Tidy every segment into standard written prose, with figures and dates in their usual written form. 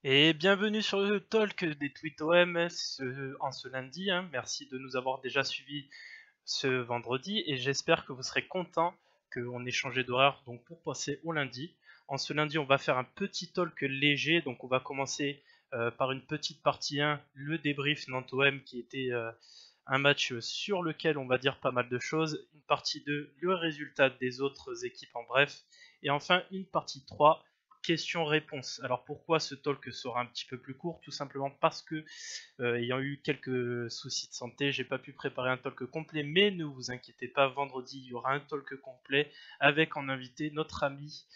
Et bienvenue sur le talk des Tweet OM en ce lundi. Merci de nous avoir déjà suivis ce vendredi et j'espère que vous serez contents qu'on ait changé d'horaire donc pour passer au lundi. En ce lundi, on va faire un petit talk léger. Donc on va commencer par une petite partie 1, le débrief Nantes-OM qui était un match sur lequel on va dire pas mal de choses. Une partie 2, le résultat des autres équipes en bref. Et enfin une partie 3, questions-réponses. Alors pourquoi ce talk sera un petit peu plus court? Tout simplement parce que, ayant eu quelques soucis de santé, j'ai pas pu préparer un talk complet, mais ne vous inquiétez pas, vendredi il y aura un talk complet avec en invité notre ami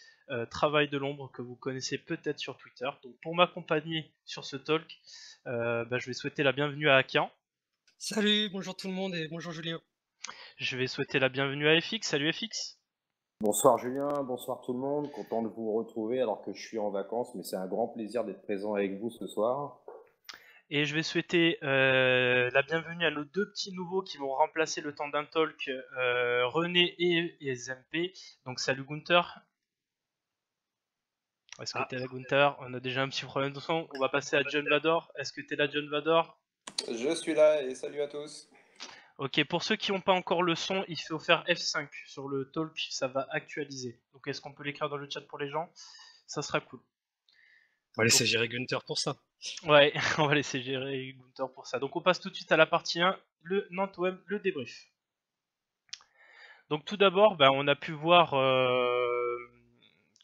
Travail de l'ombre que vous connaissez peut-être sur Twitter. Donc pour m'accompagner sur ce talk, je vais souhaiter la bienvenue à Akian. Salut, bonjour tout le monde et bonjour Julien. Je vais souhaiter la bienvenue à FX. Salut FX. Bonsoir Julien, bonsoir tout le monde, content de vous retrouver alors que je suis en vacances, mais c'est un grand plaisir d'être présent avec vous ce soir. Et je vais souhaiter la bienvenue à nos deux petits nouveaux qui vont remplacer le temps d'un talk, René et SMP. Donc salut Gunther. Est-ce que t'es là Gunther? On a déjà un petit problème de son. On va passer à John Vador. Est-ce que t'es là John Vador? Je suis là et salut à tous. Ok, pour ceux qui n'ont pas encore le son, il faut faire F5 sur le talk, ça va actualiser. Donc est-ce qu'on peut l'écrire dans le chat pour les gens? Ça sera cool. On va laisser gérer Gunther pour ça. Ouais, on va laisser gérer Gunther pour ça. Donc on passe tout de suite à la partie 1, le Nantes-OM, le débrief. Donc tout d'abord, on a pu voir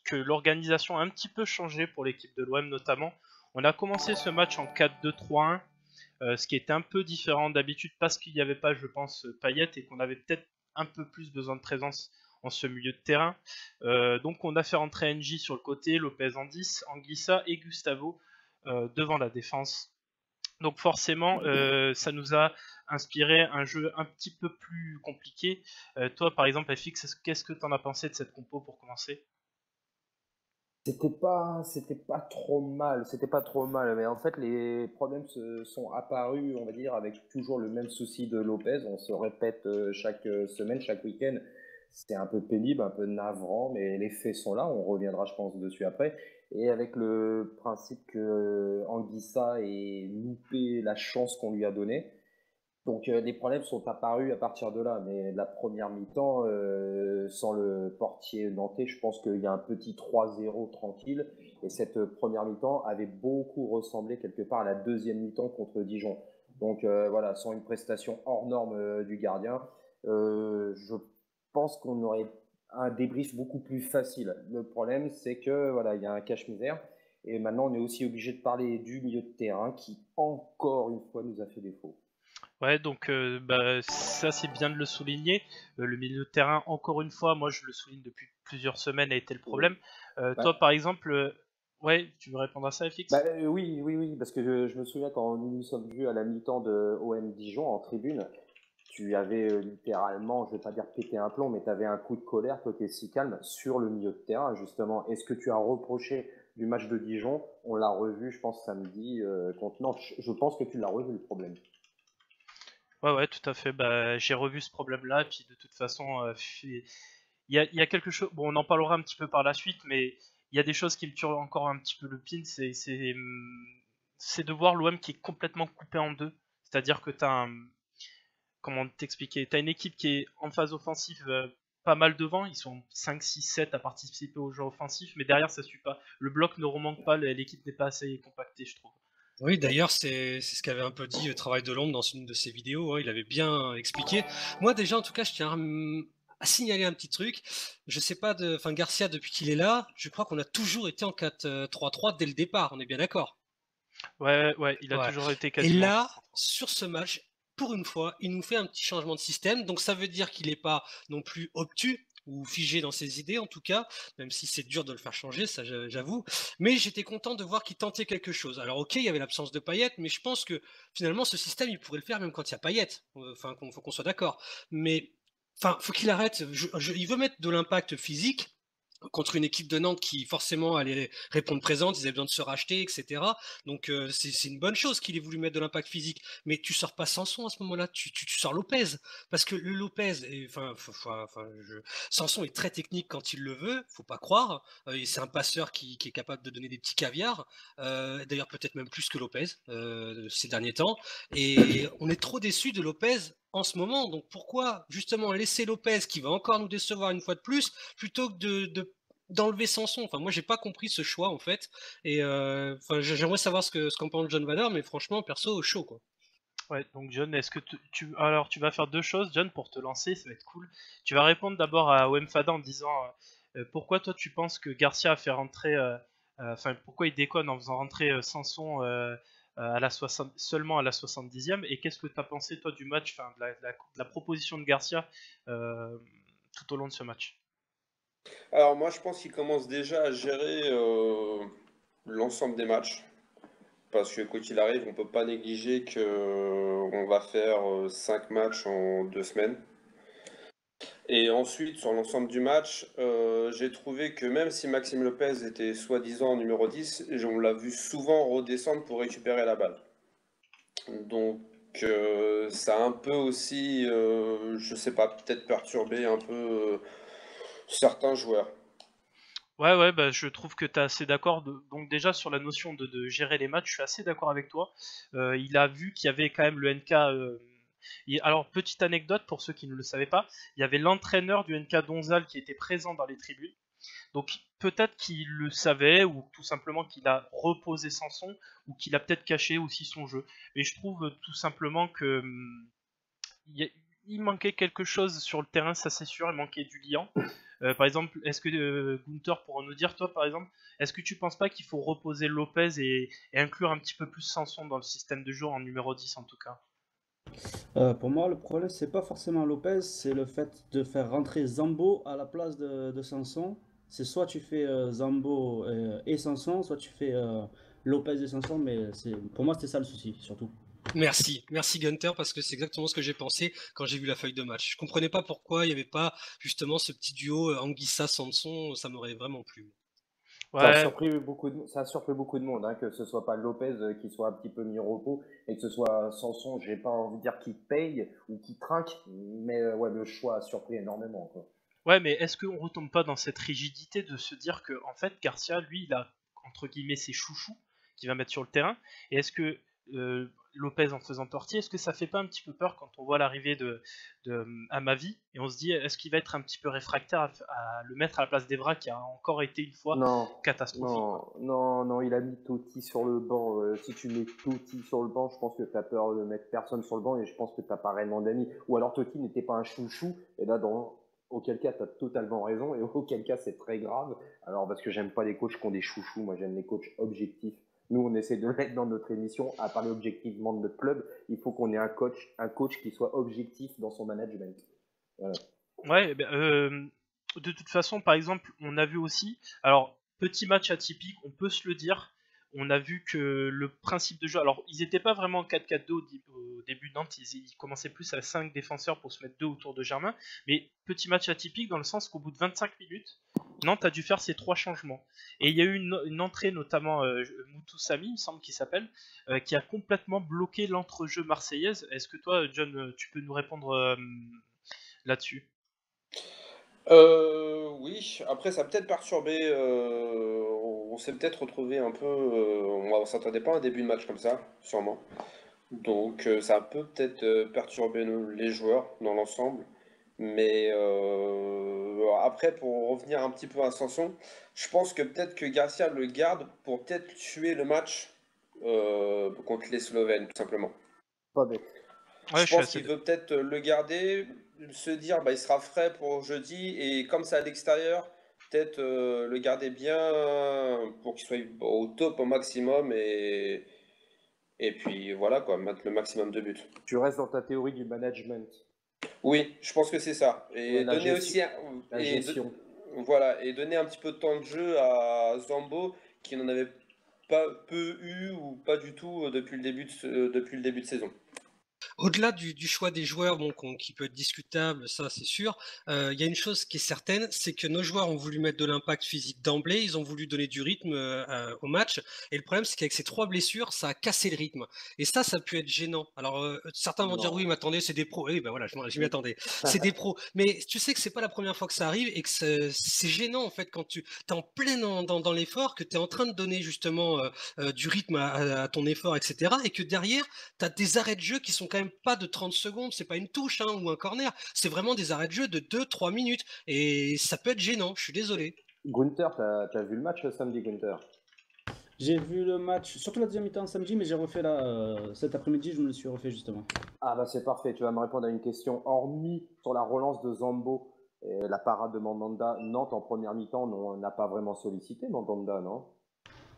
que l'organisation a un petit peu changé pour l'équipe de l'OM notamment. On a commencé ce match en 4-2-3-1, ce qui était un peu différent d'habitude parce qu'il n'y avait pas, je pense, Payet et qu'on avait peut-être un peu plus besoin de présence en ce milieu de terrain. Donc on a fait rentrer NJ sur le côté, Lopez en 10, Anguissa et Gustavo devant la défense. Donc forcément, ça nous a inspiré un jeu un petit peu plus compliqué. Toi, par exemple, FX, qu'est-ce que tu en as pensé de cette compo pour commencer? C'était pas trop mal, mais en fait les problèmes se sont apparus, on va dire, avec toujours le même souci de Lopez. On se répète chaque semaine, chaque week-end. C'est un peu pénible, un peu navrant, mais les faits sont là. On reviendra, je pense, dessus après. Et avec le principe que Anguissa ait loupé la chance qu'on lui a donnée. Donc les problèmes sont apparus à partir de là, mais la première mi-temps, sans le portier nantais, je pense qu'il y a un petit 3-0 tranquille, et cette première mi-temps avait beaucoup ressemblé quelque part à la deuxième mi-temps contre Dijon. Donc voilà, sans une prestation hors norme du gardien, je pense qu'on aurait un débrief beaucoup plus facile. Le problème, c'est que voilà, il y a un cache-misère, et maintenant on est aussi obligé de parler du milieu de terrain qui, encore une fois, nous a fait défaut. Ouais, donc ça c'est bien de le souligner. Le milieu de terrain, encore une fois, moi je le souligne depuis plusieurs semaines, a été le problème. Toi par exemple, ouais, tu veux répondre à ça, FX? Oui, parce que je me souviens quand nous nous sommes vus à la mi-temps de OM Dijon en tribune, tu avais littéralement, je vais pas dire pété un plomb, mais tu avais un coup de colère, toi qui es si calme, sur le milieu de terrain, justement. Est-ce que tu as reproché du match de Dijon? On l'a revu, je pense, samedi contre Nantes. Je pense que tu l'as revu, le problème. Ouais, tout à fait. J'ai revu ce problème-là, et puis de toute façon, il y a quelque chose. Bon, on en parlera un petit peu par la suite, mais il y a des choses qui me tuent encore un petit peu le pin. C'est de voir l'OM qui est complètement coupé en deux. C'est-à-dire que comment t'expliquer? T'as une équipe qui est en phase offensive pas mal devant. Ils sont 5, 6, 7 à participer au jeu offensif, mais derrière ça suit pas. Le bloc ne remonte pas, l'équipe n'est pas assez compactée, je trouve. Oui, d'ailleurs, c'est ce qu'avait un peu dit Travail de l'ombre dans une de ses vidéos, hein, il avait bien expliqué. Moi déjà, en tout cas, je tiens à signaler un petit truc. Je sais pas, Garcia, depuis qu'il est là, je crois qu'on a toujours été en 4-3-3 dès le départ, on est bien d'accord. Ouais, il a Ouais. toujours été Et quasiment. là, sur ce match, pour une fois, il nous fait un petit changement de système, donc ça veut dire qu'il n'est pas non plus obtus, ou figé dans ses idées en tout cas, même si c'est dur de le faire changer, ça j'avoue. Mais j'étais content de voir qu'il tentait quelque chose. Alors ok, il y avait l'absence de Payet, mais je pense que finalement ce système il pourrait le faire même quand il y a Payet. Enfin, faut qu'on soit d'accord. Mais enfin, faut qu'il arrête. Il veut mettre de l'impact physique. contre une équipe de Nantes qui forcément allait répondre présente, ils avaient besoin de se racheter, etc. Donc c'est une bonne chose qu'il ait voulu mettre de l'impact physique. Mais tu sors pas Sanson à ce moment-là, tu sors Lopez. Parce que le Lopez, Sanson est très technique quand il le veut, faut pas croire. C'est un passeur qui est capable de donner des petits caviars, d'ailleurs peut-être même plus que Lopez ces derniers temps. Et on est trop déçus de Lopez en ce moment. Donc pourquoi justement laisser Lopez qui va encore nous décevoir une fois de plus plutôt que d'enlever Sanson? Enfin, moi j'ai pas compris ce choix en fait. Et j'aimerais savoir ce qu'en pense John Vader, mais franchement perso chaud quoi. Ouais, donc John, est-ce que alors tu vas faire deux choses, John, pour te lancer, ça va être cool. Tu vas répondre d'abord à Wemfada en disant pourquoi toi tu penses que Garcia a fait rentrer, enfin pourquoi il déconne en faisant rentrer Sanson seulement à la 70e, et qu'est-ce que tu as pensé toi du match, enfin de la proposition de Garcia tout au long de ce match? Alors moi je pense qu'il commence déjà à gérer l'ensemble des matchs. Parce que quoi qu'il arrive, on peut pas négliger que on va faire 5 matchs en 2 semaines. Et ensuite, sur l'ensemble du match, j'ai trouvé que même si Maxime Lopez était soi-disant numéro 10, on l'a vu souvent redescendre pour récupérer la balle. Donc ça a un peu aussi, je sais pas, peut-être perturbé un peu certains joueurs. Ouais, bah, je trouve que tu es assez d'accord. Donc déjà sur la notion de gérer les matchs, je suis assez d'accord avec toi. Il a vu qu'il y avait quand même le NK. Alors, petite anecdote pour ceux qui ne le savaient pas, il y avait l'entraîneur du NK Donzal qui était présent dans les tribunes. Donc peut-être qu'il le savait, ou tout simplement qu'il a reposé Sanson, ou qu'il a peut-être caché aussi son jeu. Mais je trouve tout simplement que il manquait quelque chose sur le terrain, ça c'est sûr, il manquait du liant. Par exemple, est-ce que Gunther pourra nous dire, toi par exemple, est-ce que tu penses pas qu'il faut reposer Lopez et inclure un petit peu plus Sanson dans le système de jeu en numéro 10 en tout cas? Pour moi, le problème, c'est pas forcément Lopez, c'est le fait de faire rentrer Zambo à la place de Sanson. C'est soit tu fais Zambo et Sanson, soit tu fais Lopez et Sanson, mais pour moi, c'était ça le souci, surtout. Merci Gunther, parce que c'est exactement ce que j'ai pensé quand j'ai vu la feuille de match. Je comprenais pas pourquoi il n'y avait pas justement ce petit duo Anguissa-Sanson, ça m'aurait vraiment plu. Ça a Ouais, surpris beaucoup de monde, hein, que ce soit pas Lopez qui soit un petit peu mis au repos et que ce soit Sanson, j'ai pas envie de dire qu'il paye ou qu'il trinque, mais ouais, le choix a surpris énormément, quoi. ouais, mais est-ce qu'on retombe pas dans cette rigidité de se dire que en fait Garcia, lui, il a entre guillemets ses chouchous qu'il va mettre sur le terrain, et est-ce que Lopez en faisant portier, est-ce que ça fait pas un petit peu peur quand on voit l'arrivée de Amavi et on se dit est-ce qu'il va être un petit peu réfractaire à le mettre à la place d'Evra qui a encore été une fois Non, catastrophique, quoi. non, il a mis Totti sur le banc. Si tu mets Totti sur le banc, je pense que tu as peur de mettre personne sur le banc et je pense que tu n'as pas réellement d'amis. Ou alors Totti n'était pas un chouchou, et là, auquel cas, tu as totalement raison, et auquel cas, c'est très grave. Alors, parce que j'aime pas les coachs qui ont des chouchous, moi j'aime les coachs objectifs. Nous, on essaie de le mettre dans notre émission, à parler objectivement de notre club. Il faut qu'on ait un coach qui soit objectif dans son management. Voilà. Ouais, eh ben, de toute façon, par exemple, on a vu aussi, alors petit match atypique, on peut se le dire, on a vu que le principe de jeu, alors ils n'étaient pas vraiment en 4-4-2 au début de Nantes, ils commençaient plus à 5 défenseurs pour se mettre deux autour de Germain, mais petit match atypique dans le sens qu'au bout de 25 minutes, Nantes a dû faire ses trois changements. Et il y a eu une entrée, notamment Moutou Sami, il me semble qu'il s'appelle, qui a complètement bloqué l'entrejeu marseillaise. Est-ce que toi, John, tu peux nous répondre là-dessus? Oui, après ça a peut-être perturbé, on s'est peut-être retrouvé un peu, on s'attendait pas à un début de match comme ça, sûrement. Donc ça peut peut-être perturbé les joueurs dans l'ensemble. Mais après, pour revenir un petit peu à Sanson, je pense que peut-être que Garcia le garde pour peut-être tuer le match contre les Slovènes, tout simplement. Pas bête. Ouais, Je je suis pense assez. qu'il veut peut-être le garder, se dire bah, il sera frais pour jeudi, et comme c'est à l'extérieur, peut-être le garder bien pour qu'il soit au top au maximum, et puis voilà quoi, mettre le maximum de buts. Tu restes dans ta théorie du management. Oui, je pense que c'est ça. Ouais, Et la donner gestion. aussi La gestion. voilà, et donner un petit peu de temps de jeu à Zambo qui n'en avait pas peu eu ou pas du tout depuis le début de saison. Au-delà du choix des joueurs, bon, qui peut être discutable, ça c'est sûr, il y a une chose qui est certaine, c'est que nos joueurs ont voulu mettre de l'impact physique d'emblée, ils ont voulu donner du rythme au match, et le problème c'est qu'avec ces 3 blessures, ça a cassé le rythme. Et ça peut être gênant. Alors certains vont dire oui, Non. mais attendez, c'est des pros. Oui, ben voilà, je m'y attendais. C'est des pros. Mais tu sais que c'est pas la première fois que ça arrive et que c'est gênant en fait quand tu es en plein dans l'effort, que tu es en train de donner justement du rythme à ton effort, etc. Et que derrière, tu as des arrêts de jeu qui sont quand même pas de 30 secondes, c'est pas une touche hein, ou un corner, c'est vraiment des arrêts de jeu de 2-3 minutes. Et ça peut être gênant, je suis désolé. Gunther, t'as vu le match samedi, Gunther? J'ai vu le match, surtout la deuxième mi-temps samedi, mais j'ai refait là, cet après-midi, je me le suis refait justement. Ah bah c'est parfait, tu vas me répondre à une question. Hormis sur la relance de Zambo et la parade de Mandanda, Nantes en première mi-temps, on n'a pas vraiment sollicité Mandanda, non?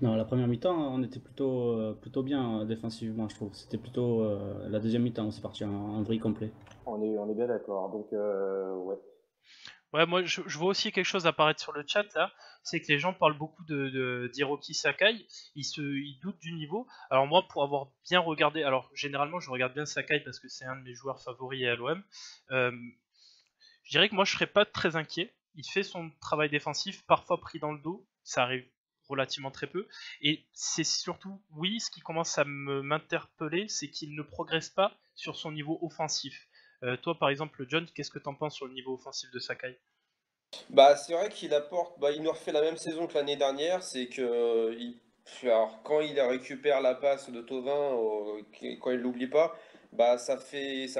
Non, la première mi-temps, on était plutôt bien défensivement, je trouve. C'était plutôt la deuxième mi-temps, on s'est parti en vrille complet. On est bien d'accord. Donc ouais. Ouais, moi je vois aussi quelque chose apparaître sur le chat là, c'est que les gens parlent beaucoup d'Hiroki Sakai, ils doutent du niveau. Alors moi pour avoir bien regardé, alors généralement je regarde bien Sakai parce que c'est un de mes joueurs favoris à l'OM, je dirais que moi je serais pas très inquiet, il fait son travail défensif, parfois pris dans le dos, ça arrive relativement très peu, et c'est surtout, oui, ce qui commence à m'interpeller, c'est qu'il ne progresse pas sur son niveau offensif. Toi par exemple John, qu'est-ce que t'en penses sur le niveau offensif de Sakai? Bah, c'est vrai qu'il apporte, bah, il nous refait la même saison que l'année dernière, c'est que alors, quand il récupère la passe de Thauvin, quand il l'oublie pas, bah ça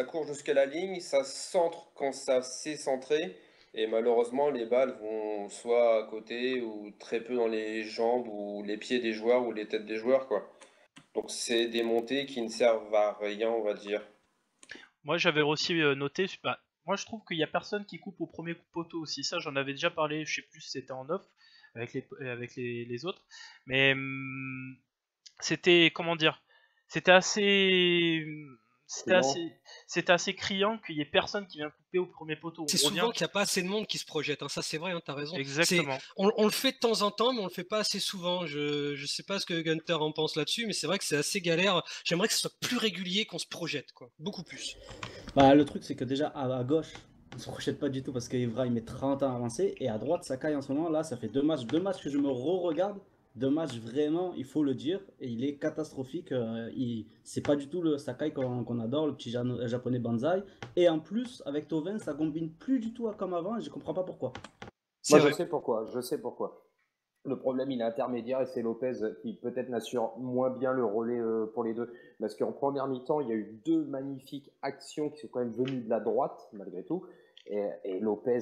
court jusqu'à la ligne, ça centre quand ça sait centrer, et malheureusement les balles vont soit à côté ou très peu dans les jambes ou les pieds des joueurs ou les têtes des joueurs quoi. Donc c'est des montées qui ne servent à rien, on va dire. Moi j'avais aussi noté, bah, moi je trouve qu'il y a personne qui coupe au premier coup de poteau aussi, ça j'en avais déjà parlé, je sais plus si c'était en off avec les autres, mais c'était, comment dire, c'était assez, c'était Criant. assez, c'était assez criant qu'il y ait personne qui vient couper au premier poteau. C'est On revient souvent qu'il n'y a pas assez de monde qui se projette, hein. Ça c'est vrai, hein, t'as raison. exactement. On le fait de temps en temps, mais on le fait pas assez souvent. Je sais pas ce que Gunther en pense là-dessus, mais c'est vrai que c'est assez galère. J'aimerais que ce soit plus régulier, qu'on se projette, quoi. Beaucoup plus. Bah, le truc, c'est que déjà à gauche, on se projette pas du tout parce qu'Evra il met 30 ans à avancer. Et à droite, Sakai en ce moment, là, ça fait deux matchs que je me re-regarde. Deux matchs vraiment, il faut le dire. Et il est catastrophique. C'est pas du tout le Sakai qu'on adore, le petit japonais Banzai. Et en plus, avec Tovin, ça combine plus du tout comme avant. Et je comprends pas pourquoi. Moi, C'est vrai. je sais pourquoi. Le problème, il est intermédiaire et c'est Lopez qui peut-être n'assure moins bien le relais pour les deux. Parce qu'en première mi-temps, il y a eu deux magnifiques actions qui sont quand même venues de la droite, malgré tout. Et Lopez,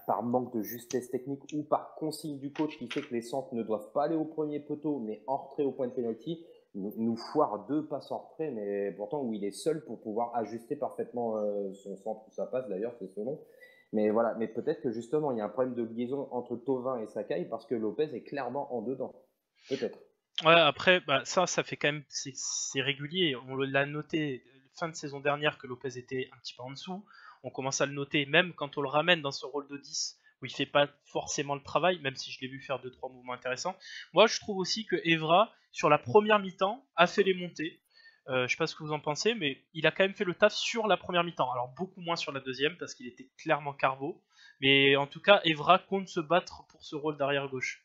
par manque de justesse technique ou par consigne du coach qui fait que les centres ne doivent pas aller au premier poteau, mais en retrait au point de pénalty, nous foire deux passes en retrait, mais pourtant où il est seul pour pouvoir ajuster parfaitement son centre ou sa passe, d'ailleurs, c'est ce nom. Mais voilà, mais peut-être que justement, il y a un problème de liaison entre Thauvin et Sakai parce que Lopez est clairement en dedans. Peut-être. Ouais, après, bah, ça fait quand même, c'est régulier. On l'a noté fin de saison dernière que Lopez était un petit peu en dessous. On commence à le noter même quand on le ramène dans ce rôle de 10 où il fait pas forcément le travail, même si je l'ai vu faire 2-3 mouvements intéressants. Moi, je trouve aussi que Evra, sur la première mi-temps, a fait les montées. Je sais pas ce que vous en pensez, mais il a quand même fait le taf sur la première mi-temps. Alors beaucoup moins sur la deuxième parce qu'il était clairement carbo. Mais en tout cas, Evra compte se battre pour ce rôle d'arrière gauche.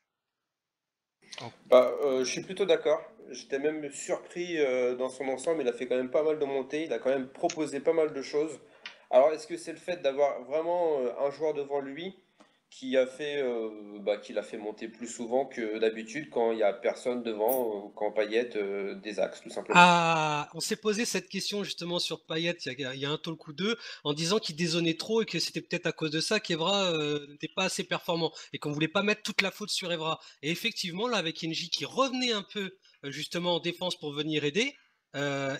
Bah, je suis plutôt d'accord. J'étais même surpris dans son ensemble. Il a fait quand même pas mal de montées. Il a quand même proposé pas mal de choses. Alors, est-ce que c'est le fait d'avoir vraiment un joueur devant lui qui l'a fait monter plus souvent que d'habitude quand il y a personne devant, quand Payet des axes, tout simplement. Ah, on s'est posé cette question justement sur Payet il y a un talk ou deux en disant qu'il dézonnait trop et que c'était peut-être à cause de ça qu'Evra n'était pas assez performant et qu'on voulait pas mettre toute la faute sur Evra. Et effectivement, là, avec Kenji qui revenait un peu justement en défense pour venir aider,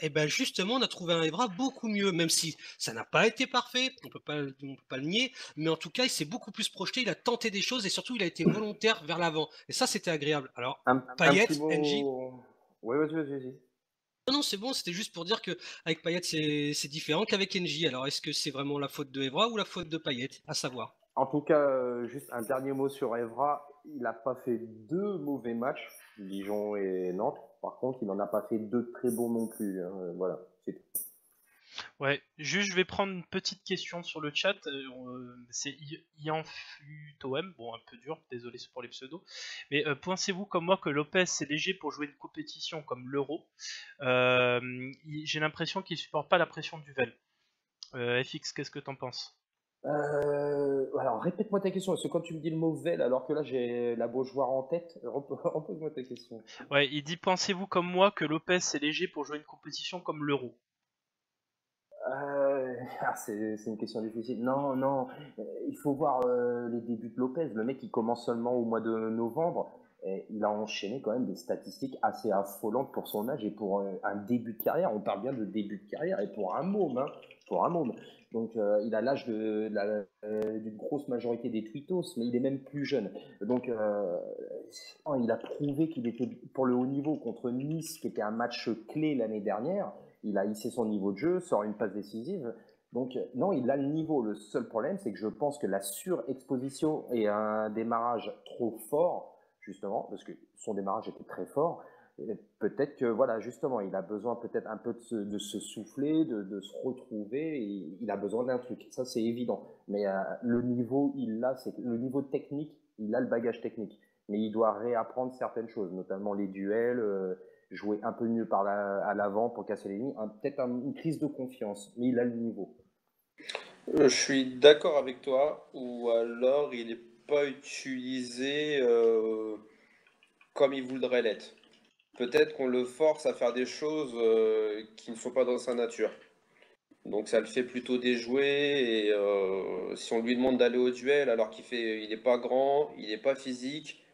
et ben justement, on a trouvé un Evra beaucoup mieux, même si ça n'a pas été parfait, on peut pas le nier, mais en tout cas, il s'est beaucoup plus projeté, il a tenté des choses et surtout, il a été volontaire vers l'avant. Et ça, c'était agréable. Alors, Un Payet, petit NJ. mot. Oui, vas-y. Non, non, c'est bon, c'était juste pour dire que avec Payet, c'est différent qu'avec NJ. Alors, est-ce que c'est vraiment la faute de Evra ou la faute de Payet? À savoir. En tout cas, juste un dernier mot sur Evra. Il n'a pas fait deux mauvais matchs, Dijon et Nantes. Par contre, il n'en a pas fait deux très bons non plus. Hein. Voilà, c'est tout. Ouais, juste je vais prendre une petite question sur le chat. C'est Ianfutoem, bon un peu dur, désolé pour les pseudos. Mais pensez-vous comme moi que Lopez c'est léger pour jouer une compétition comme l'Euro? J'ai l'impression qu'il supporte pas la pression du Vel. FX, qu'est-ce que t'en penses? Alors, répète-moi ta question, parce que quand tu me dis le mot Vel, alors que là j'ai la Beaujoire en tête, repose-moi ta question. Ouais, il dit pensez-vous comme moi que Lopez c'est léger pour jouer une compétition comme l'Euro? C'est une question difficile. Non, non, il faut voir les débuts de Lopez. Le mec, il commence seulement au mois de novembre. Et il a enchaîné quand même des statistiques assez affolantes pour son âge et pour un début de carrière. On parle bien de début de carrière et pour un môme, hein, pour un môme. Donc, il a l'âge d'une grosse majorité des twittos, mais il est même plus jeune. Donc, il a prouvé qu'il était pour le haut niveau contre Nice, qui était un match clé l'année dernière. Il a hissé son niveau de jeu, sort une passe décisive. Donc, non, il a le niveau. Le seul problème, c'est que je pense que la surexposition et un démarrage trop fort, justement, parce que son démarrage était très fort, peut-être que, voilà, justement, il a besoin peut-être un peu de se souffler, de se retrouver, et il a besoin d'un truc. Ça, c'est évident. Mais le niveau, c'est le niveau technique, il a le bagage technique. Mais il doit réapprendre certaines choses, notamment les duels, jouer un peu mieux à l'avant pour casser les lignes, peut-être une crise de confiance, mais il a le niveau. Je suis d'accord avec toi, ou alors il n'est pas utilisé comme il voudrait l'être. Peut-être qu'on le force à faire des choses qui ne sont pas dans sa nature. Donc ça le fait plutôt déjouer et si on lui demande d'aller au duel alors il n'est pas grand, il n'est pas physique,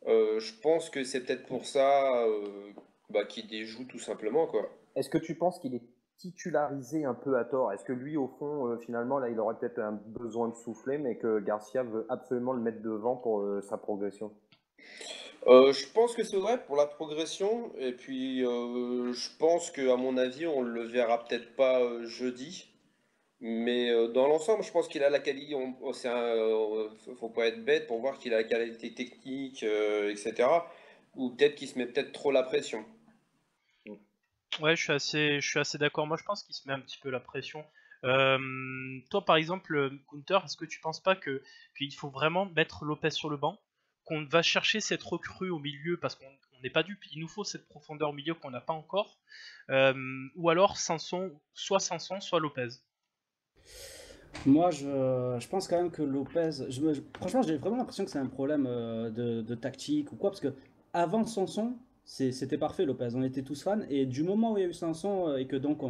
je pense que c'est peut-être pour ça qu'il déjoue tout simplement quoi. Est-ce que tu penses qu'il est titularisé un peu à tort? Est-ce que lui, au fond, finalement, là, il aurait peut-être un besoin de souffler, mais que Garcia veut absolument le mettre devant pour sa progression? Je pense que c'est vrai pour la progression et puis je pense que à mon avis on le verra peut-être pas jeudi. Mais dans l'ensemble, je pense qu'il a la qualité. Faut pas être bête pour voir qu'il a la qualité technique, etc. Ou peut-être qu'il se met peut-être trop la pression. Ouais, je suis assez d'accord. Moi, je pense qu'il se met un petit peu la pression. Euh, Toi, par exemple, Gunther, est-ce que tu penses pas qu'il faut vraiment mettre Lopez sur le banc, qu'on va chercher cette recrue au milieu parce qu'on n'est pas dupe, il nous faut cette profondeur au milieu qu'on n'a pas encore, euh, ou alors Sanson, soit Lopez. Moi, je pense quand même que Lopez. Franchement, j'ai vraiment l'impression que c'est un problème de tactique ou quoi, parce que avant Sanson, c'était parfait Lopez. On était tous fans, et du moment où il y a eu Sanson et que donc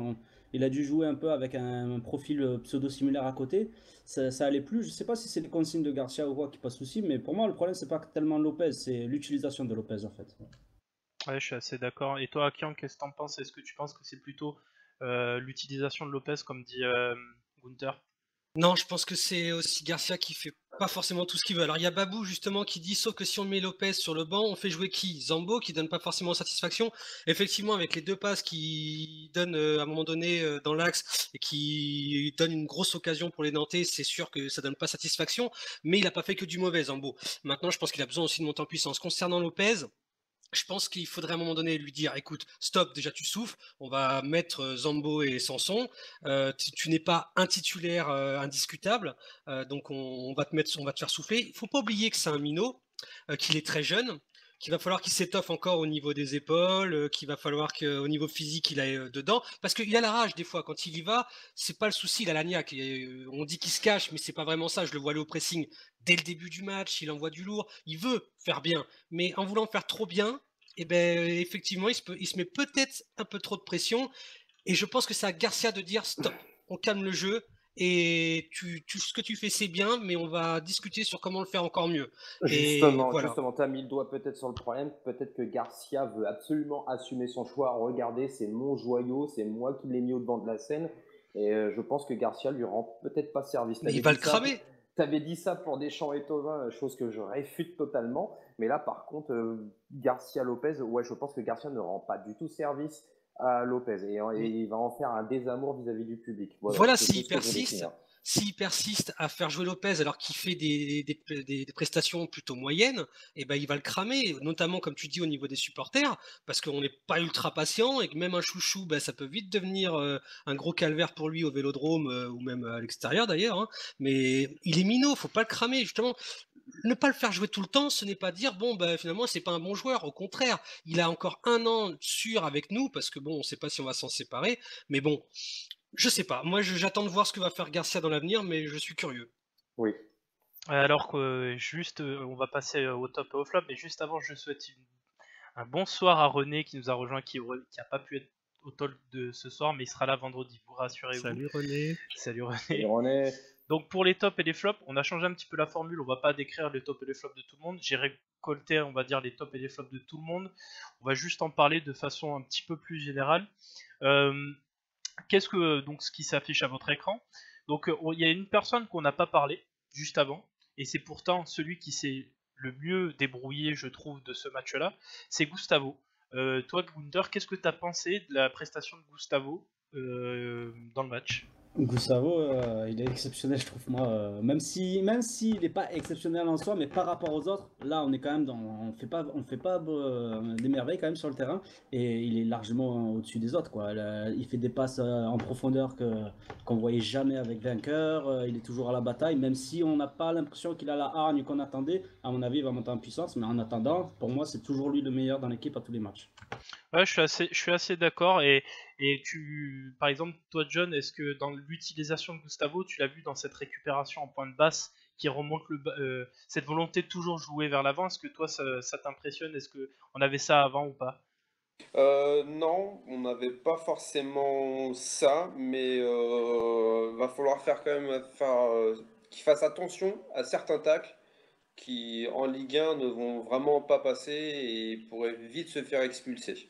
il a dû jouer un peu avec un profil pseudo-similaire à côté, ça allait plus. Je sais pas si c'est les consignes de Garcia ou quoi qui pas souci, mais pour moi, le problème, c'est pas tellement Lopez, c'est l'utilisation de Lopez en fait. Ouais, je suis assez d'accord. Et toi, Akian, qu'est-ce que t'en penses? Est-ce que tu penses que c'est plutôt l'utilisation de Lopez, comme dit Gunther? Non, je pense que c'est aussi Garcia qui fait pas forcément tout ce qu'il veut. Alors il y a Babou justement qui dit sauf que si on met Lopez sur le banc, on fait jouer qui? Zambo qui donne pas forcément satisfaction. Effectivement, avec les deux passes qui donnent à un moment donné dans l'axe et qui donnent une grosse occasion pour les Nantais, c'est sûr que ça donne pas satisfaction, mais il a pas fait que du mauvais Zambo. Maintenant, je pense qu'il a besoin aussi de monter en puissance. Concernant Lopez, je pense qu'il faudrait à un moment donné lui dire écoute, stop, déjà tu souffles, on va mettre Zambo et Sanson. Tu n'es pas un titulaire indiscutable, donc on va on va te faire souffler. Il ne faut pas oublier que c'est un minot, qu'il est très jeune, qu'il va falloir qu'il s'étoffe encore au niveau des épaules, qu'il va falloir qu'au niveau physique il aille dedans, parce qu'il a la rage des fois quand il y va, c'est pas le souci, il a la niaque. On dit qu'il se cache, mais c'est pas vraiment ça. Je le vois aller au pressing dès le début du match, il envoie du lourd, il veut faire bien, mais en voulant faire trop bien, et ben effectivement, il se met peut-être un peu trop de pression. Et je pense que c'est à Garcia de dire stop, on calme le jeu. Et ce que tu fais, c'est bien, mais on va discuter sur comment le faire encore mieux. Et voilà. Justement, tu as mis le doigt peut-être sur le problème. Peut-être que Garcia veut absolument assumer son choix. Regardez, c'est mon joyau, c'est moi qui l'ai mis au devant de la scène. Et je pense que Garcia lui rend peut-être pas service. Mais il va le cramer. Tu avais dit ça pour Deschamps et Thauvin, chose que je réfute totalement. Mais là, par contre, Garcia Lopez, ouais, je pense que Garcia ne rend pas du tout service à Lopez. Et il va en faire un désamour vis-à-vis du public. Voilà s'il persiste. s'il persiste à faire jouer Lopez alors qu'il fait des prestations plutôt moyennes, et ben il va le cramer, notamment comme tu dis au niveau des supporters, parce qu'on n'est pas ultra patient et que même un chouchou, ben, ça peut vite devenir un gros calvaire pour lui au Vélodrome ou même à l'extérieur d'ailleurs. Hein. Mais il est minot, faut pas le cramer justement. Ne pas le faire jouer tout le temps, ce n'est pas dire bon ben finalement c'est pas un bon joueur. Au contraire, il a encore un an sûr avec nous parce que bon on sait pas si on va s'en séparer. Mais bon, je sais pas. Moi j'attends de voir ce que va faire Garcia dans l'avenir, mais je suis curieux. Oui. Alors que juste, on va passer au top et au flop, mais juste avant, je souhaite un bonsoir à René qui nous a rejoint, qui a pas pu être au talk de ce soir, mais il sera là vendredi, vous rassurez-vous. Salut René. Salut René. Et René, Donc pour les tops et les flops, on a changé un petit peu la formule, on va pas décrire les tops et les flops de tout le monde. J'ai récolté, on va dire, les tops et les flops de tout le monde. On va juste en parler de façon un petit peu plus générale. Qu'est-ce que donc ce qui s'affiche à votre écran? Donc il y a une personne qu'on n'a pas parlé juste avant, et c'est pourtant celui qui s'est le mieux débrouillé, je trouve, de ce match-là, c'est Gustavo. Toi, Gunther, qu'est-ce que tu as pensé de la prestation de Gustavo dans le match? Gustavo, il est exceptionnel, je trouve, moi. Même s'il n'est pas exceptionnel en soi, mais par rapport aux autres, là, on est quand même on fait pas des merveilles quand même sur le terrain, et il est largement au-dessus des autres, quoi. Il fait des passes en profondeur qu'on voyait jamais avec Vainqueur. Il est toujours à la bataille, même si on n'a pas l'impression qu'il a la hargne qu'on attendait. À mon avis, il va monter en puissance, mais en attendant, pour moi, c'est toujours lui le meilleur dans l'équipe à tous les matchs. Ouais, je suis assez d'accord. Et par exemple, toi, John, est-ce que dans l'utilisation de Gustavo, tu l'as vu dans cette récupération en point de basse qui remonte cette volonté de toujours jouer vers l'avant, est-ce que toi, ça t'impressionne? Est-ce que on avait ça avant ou pas? Non, on n'avait pas forcément ça, mais va falloir faire quand même qu'il fasse attention à certains tacles qui en Ligue 1 ne vont vraiment pas passer et pourraient vite se faire expulser.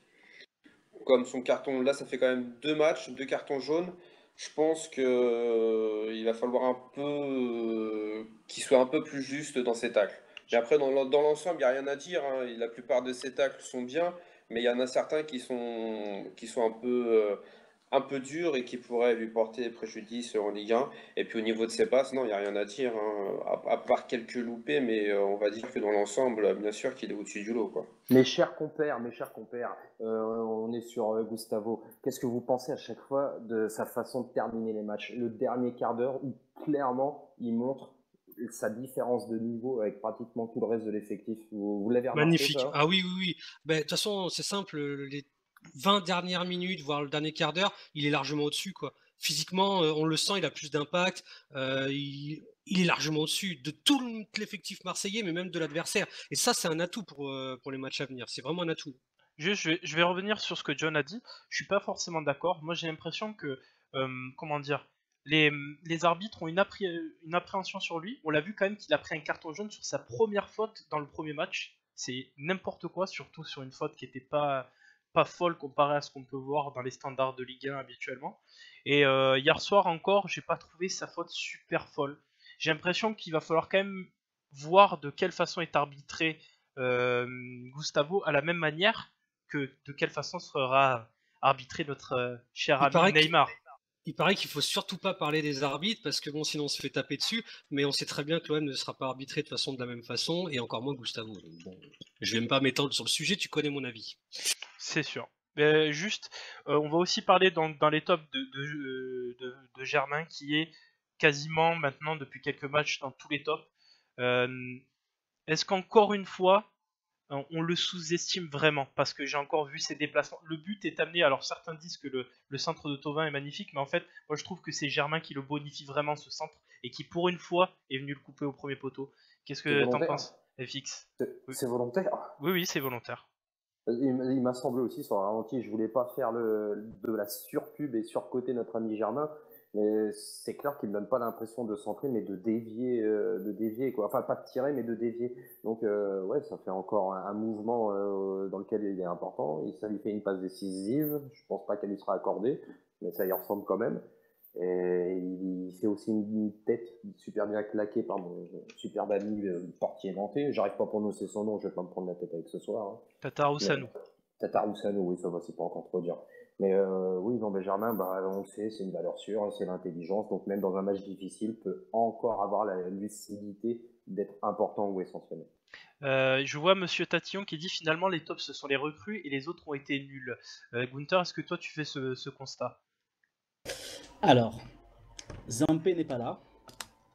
Comme son carton, là ça fait quand même 2 matchs, 2 cartons jaunes. Je pense que il va falloir un peu qu'il soit un peu plus juste dans ses tacles. Mais après dans l'ensemble, il n'y a rien à dire, hein. La plupart de ses tacles sont bien, mais il y en a certains qui sont un peu durs et qui pourraient lui porter préjudice en Ligue 1. Et puis au niveau de ses passes, non, il n'y a rien à dire, hein. À part quelques loupés, mais on va dire que dans l'ensemble, bien sûr qu'il est au-dessus du lot, quoi. mes chers compères, on est sur Gustavo. Qu'est-ce que vous pensez à chaque fois de sa façon de terminer les matchs? Le dernier quart d'heure où clairement il montre sa différence de niveau avec pratiquement tout le reste de l'effectif. Vous l'avez remarqué Magnifique. ça? Ah oui, oui, oui. Ben, de toute façon, c'est simple. Les 20 dernières minutes, voire le dernier quart d'heure, il est largement au-dessus, quoi. Physiquement, on le sent, il a plus d'impact. Il est largement au-dessus de tout l'effectif marseillais, mais même de l'adversaire. Et ça, c'est un atout pour les matchs à venir. C'est vraiment un atout. Juste, je vais revenir sur ce que John a dit. Je suis pas forcément d'accord. Moi, j'ai l'impression que, comment dire, les, les arbitres ont une appréhension sur lui. On l'a vu quand même qu'il a pris un carton jaune sur sa première faute dans le premier match. C'est n'importe quoi, surtout sur une faute qui n'était pas folle comparée à ce qu'on peut voir dans les standards de Ligue 1 habituellement. Et hier soir encore, j'ai pas trouvé sa faute super folle. J'ai l'impression qu'il va falloir quand même voir de quelle façon est arbitré Gustavo à la même manière que de quelle façon sera arbitré notre cher Il ami paraît Neymar. Il paraît qu'il faut surtout pas parler des arbitres parce que bon, sinon on se fait taper dessus. Mais on sait très bien que l'OM ne sera pas arbitré de la même façon et encore moins Gustavo. Donc bon, je vais même pas m'étendre sur le sujet. Tu connais mon avis. C'est sûr. Mais juste, on va aussi parler dans les tops de Germain qui est quasiment maintenant depuis quelques matchs dans tous les tops. Est-ce qu'encore une fois, on le sous-estime vraiment? Parce que j'ai encore vu ses déplacements. Le but est amené, alors certains disent que le centre de Thauvin est magnifique, mais en fait, moi je trouve que c'est Germain qui le bonifie vraiment ce centre et qui pour une fois est venu le couper au premier poteau. Qu'est-ce C'est que t'en volontaire. penses, FX? Oui. C'est volontaire. Oui, c'est volontaire. Il m'a semblé aussi sur le ralenti, je voulais pas faire de la surpub et surcoter notre ami Germain, mais c'est clair qu'il me donne pas l'impression de centrer, mais de dévier quoi. Enfin pas de tirer, mais de dévier. Donc ouais, ça fait encore un mouvement dans lequel il est important. Et ça lui fait une passe décisive. Je pense pas qu'elle lui sera accordée, mais ça y ressemble quand même. Et il fait aussi une tête super bien claquée par mon superbe ami portier nantais. J'arrive pas à prononcer son nom, je vais pas me prendre la tête avec ce soir. Hein. Tata Roussano. Tata Roussano, oui, ça va, c'est pas encore trop dur. Mais oui, non, Benjamin, bah, on le sait, c'est une valeur sûre, hein, c'est l'intelligence. Donc même dans un match difficile, peut encore avoir la lucidité d'être important ou essentiel. Je vois Monsieur Tatillon qui dit finalement les tops ce sont les recrues et les autres ont été nuls. Gunther, est-ce que toi tu fais ce constat? Alors, Zampé n'est pas là,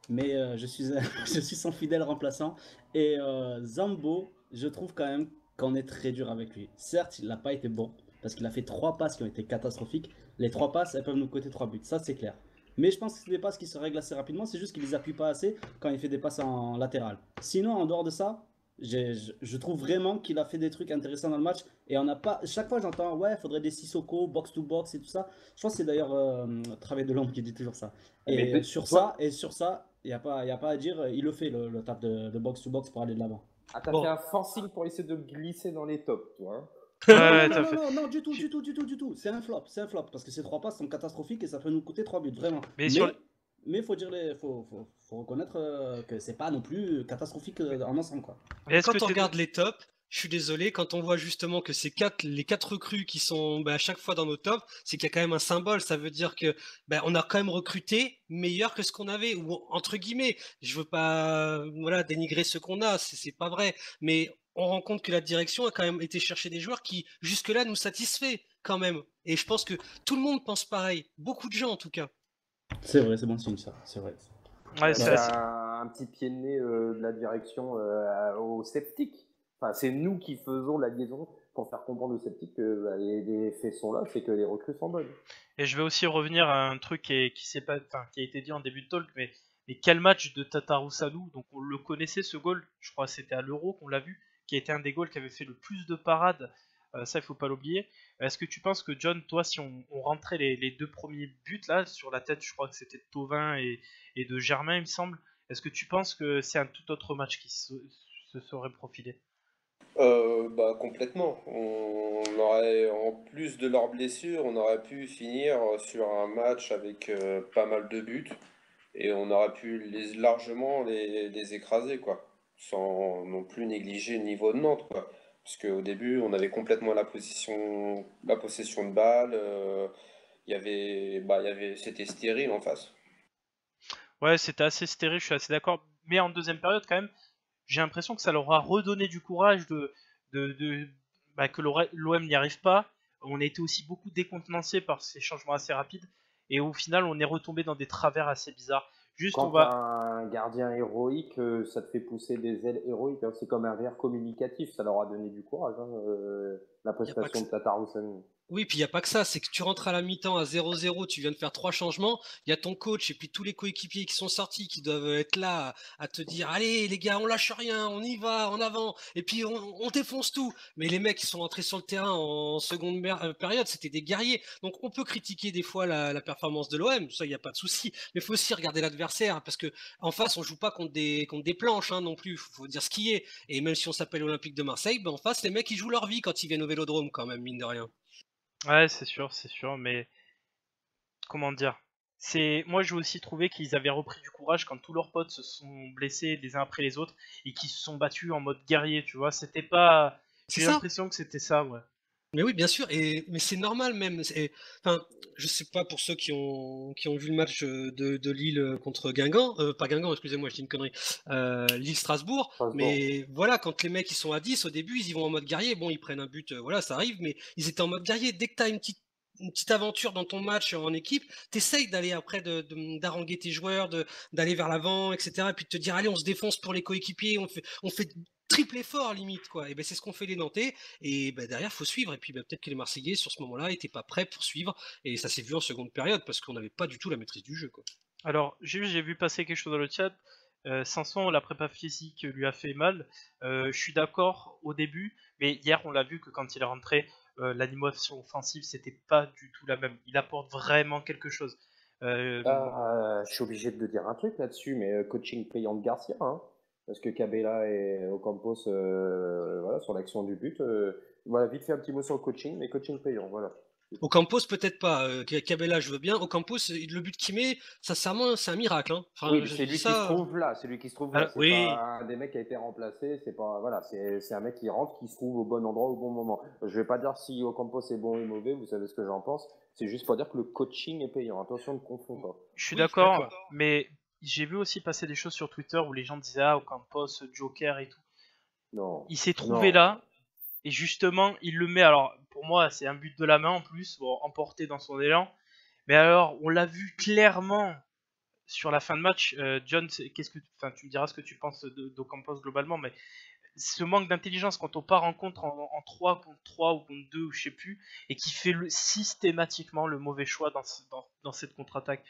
mais je suis, je suis son fidèle remplaçant. Et Zambo, je trouve quand même qu'on est très dur avec lui. Certes, il n'a pas été bon, parce qu'il a fait 3 passes qui ont été catastrophiques. Les 3 passes, elles peuvent nous coûter 3 buts, ça c'est clair. Mais je pense que c'est des passes qui se règlent assez rapidement, c'est juste qu'il les appuie pas assez quand il fait des passes en latéral. Sinon, en dehors de ça, je trouve vraiment qu'il a fait des trucs intéressants dans le match. Et on n'a pas. Chaque fois, j'entends, ouais, il faudrait des Sissoko, box to box et tout ça. Je pense que c'est d'ailleurs Travail de l'ombre qui dit toujours ça. Mais Et sur toi, ça, il n'y a pas à dire, il le fait le taf de box to box pour aller de l'avant. t'as Bon. fait un forcing pour essayer de glisser dans les tops, toi. Hein. Ouais, Non, t'as non, fait. non, non, du tout. C'est un flop, parce que ces 3 passes sont catastrophiques et ça peut nous coûter 3 buts, vraiment. Mais sur Mais faut dire faut reconnaître que c'est pas non plus catastrophique en ensemble, quoi. Est-ce que Quand on t'es- regarde les tops, je suis désolé, quand on voit justement que les 4 recrues qui sont à chaque fois dans nos tops, c'est qu'il y a quand même un symbole. Ça veut dire que on a quand même recruté meilleur que ce qu'on avait, ou entre guillemets. Je veux pas dénigrer ce qu'on a, c'est pas vrai. Mais on rend compte que la direction a quand même été chercher des joueurs qui jusque-là nous satisfait quand même. Et je pense que tout le monde pense pareil. Beaucoup de gens en tout cas. C'est vrai, c'est bon signe ça, c'est vrai. Ouais, C'est assez- un petit pied de nez de la direction aux sceptiques. Enfin, c'est nous qui faisons la liaison pour faire comprendre aux sceptiques que les faits sont là, c'est que les recrues sont bonnes. Et je vais aussi revenir à un truc qui a été dit en début de talk, mais quel match de Tatarusanu. Donc on le connaissait ce goal, je crois que c'était à l'Euro qu'on l'a vu, qui a été un des goals qui avait fait le plus de parades. Ça, il faut pas l'oublier. Est-ce que tu penses que John, toi, si on rentrait les 2 premiers buts là sur la tête, je crois que c'était de Thauvin et de Germain, il me semble. Est-ce que tu penses que c'est un tout autre match qui se serait profilé? Bah complètement. On aurait, en plus de leurs blessures, on aurait pu finir sur un match avec pas mal de buts et on aurait pu largement les écraser, quoi, sans non plus négliger le niveau de Nantes, quoi. Parce qu'au début, on avait complètement la possession de balle. C'était stérile en face. Ouais, c'était assez stérile, je suis assez d'accord. Mais en deuxième période, quand même, j'ai l'impression que ça leur a redonné du courage que l'OM n'y arrive pas. On a été aussi beaucoup décontenancé par ces changements assez rapides. Et au final, on est retombé dans des travers assez bizarres. Juste, on Quand t'as va. un gardien héroïque, ça te fait pousser des ailes héroïques. Hein. C'est comme un rire communicatif, ça leur a donné du courage, hein, la Y a pas que prestation de Tatarusanu. Oui, puis il n'y a pas que ça, c'est que tu rentres à la mi-temps à 0-0, tu viens de faire 3 changements, il y a ton coach et puis tous les coéquipiers qui sont sortis, qui doivent être là à te dire, allez les gars, on lâche rien, on y va, en avant, et puis on défonce tout. Mais les mecs qui sont entrés sur le terrain en seconde période, c'était des guerriers. Donc on peut critiquer des fois la performance de l'OM, ça il n'y a pas de souci, mais il faut aussi regarder l'adversaire, parce que en face on joue pas contre des planches non plus, faut dire ce qui est. Et même si on s'appelle Olympique de Marseille, en face les mecs ils jouent leur vie quand ils viennent au Vélodrome quand même, mine de rien. Ouais, c'est sûr, mais comment dire? Moi, j'ai aussi trouvé qu'ils avaient repris du courage quand tous leurs potes se sont blessés les uns après les autres et qu'ils se sont battus en mode guerrier, tu vois. C'était pas. C'est J'ai ça. l'impression que c'était ça, ouais. Mais oui, bien sûr, mais c'est normal même. Enfin, je sais pas pour ceux qui ont vu le match de Lille contre Guingamp, pas Guingamp, excusez-moi, je dis une connerie, Lille-Strasbourg, Strasbourg. mais voilà, quand les mecs ils sont à 10 au début, ils y vont en mode guerrier, bon, ils prennent un but, voilà, ça arrive, mais ils étaient en mode guerrier. Dès que tu as une petite aventure dans ton match en équipe, t'essayes d'aller après d'haranguer tes joueurs, d'aller vers l'avant, etc. Et puis de te dire, allez, on se défonce pour les coéquipiers, on fait triple effort limite, quoi. Et ben c'est ce qu'ont fait les Nantais. Et ben, derrière, faut suivre. Et puis peut-être que les Marseillais, sur ce moment-là, n'étaient pas prêts pour suivre. Et ça s'est vu en seconde période parce qu'on n'avait pas du tout la maîtrise du jeu, quoi. Alors, j'ai vu passer quelque chose dans le chat. Sanson, la prépa physique lui a fait mal. Je suis d'accord au début, mais hier, on l'a vu que quand il est rentré, l'animation offensive, c'était pas du tout la même. Il apporte vraiment quelque chose. Euh, Je suis obligé de dire un truc là-dessus, mais coaching payant de Garcia, hein, parce que Cabella et Ocampos, voilà, sur l'action du but, voilà, vite fait un petit mot sur le coaching, mais coaching payant, voilà. Ocampos, peut-être pas. Cabella, je veux bien. Ocampos, le but qu'il met, sincèrement, c'est un miracle. Hein. Enfin, Oui, je c'est dis lui qui se ça. trouve là, c'est lui qui se trouve là. Alors, C'est Oui, pas un des mecs qui a été remplacé, c'est pas voilà, c'est un mec qui rentre, qui se trouve au bon endroit au bon moment. Je vais pas dire si Ocampos est bon ou mauvais, vous savez ce que j'en pense. C'est juste pour dire que le coaching est payant. Attention, ne confond pas. je suis oui, d'accord, d'accord. mais j'ai vu aussi passer des choses sur Twitter où les gens disaient ah Ocampos, Joker et tout. Non, Il s'est trouvé non. là et justement il le met. Alors pour moi c'est un but de la main en plus, bon, emporté dans son élan. Mais alors on l'a vu clairement sur la fin de match. John, enfin tu me diras ce que tu penses d'Ocampos globalement, mais ce manque d'intelligence quand on part en contre en 3 contre 3 ou contre 2 ou je sais plus, et qui fait systématiquement le mauvais choix dans cette contre-attaque.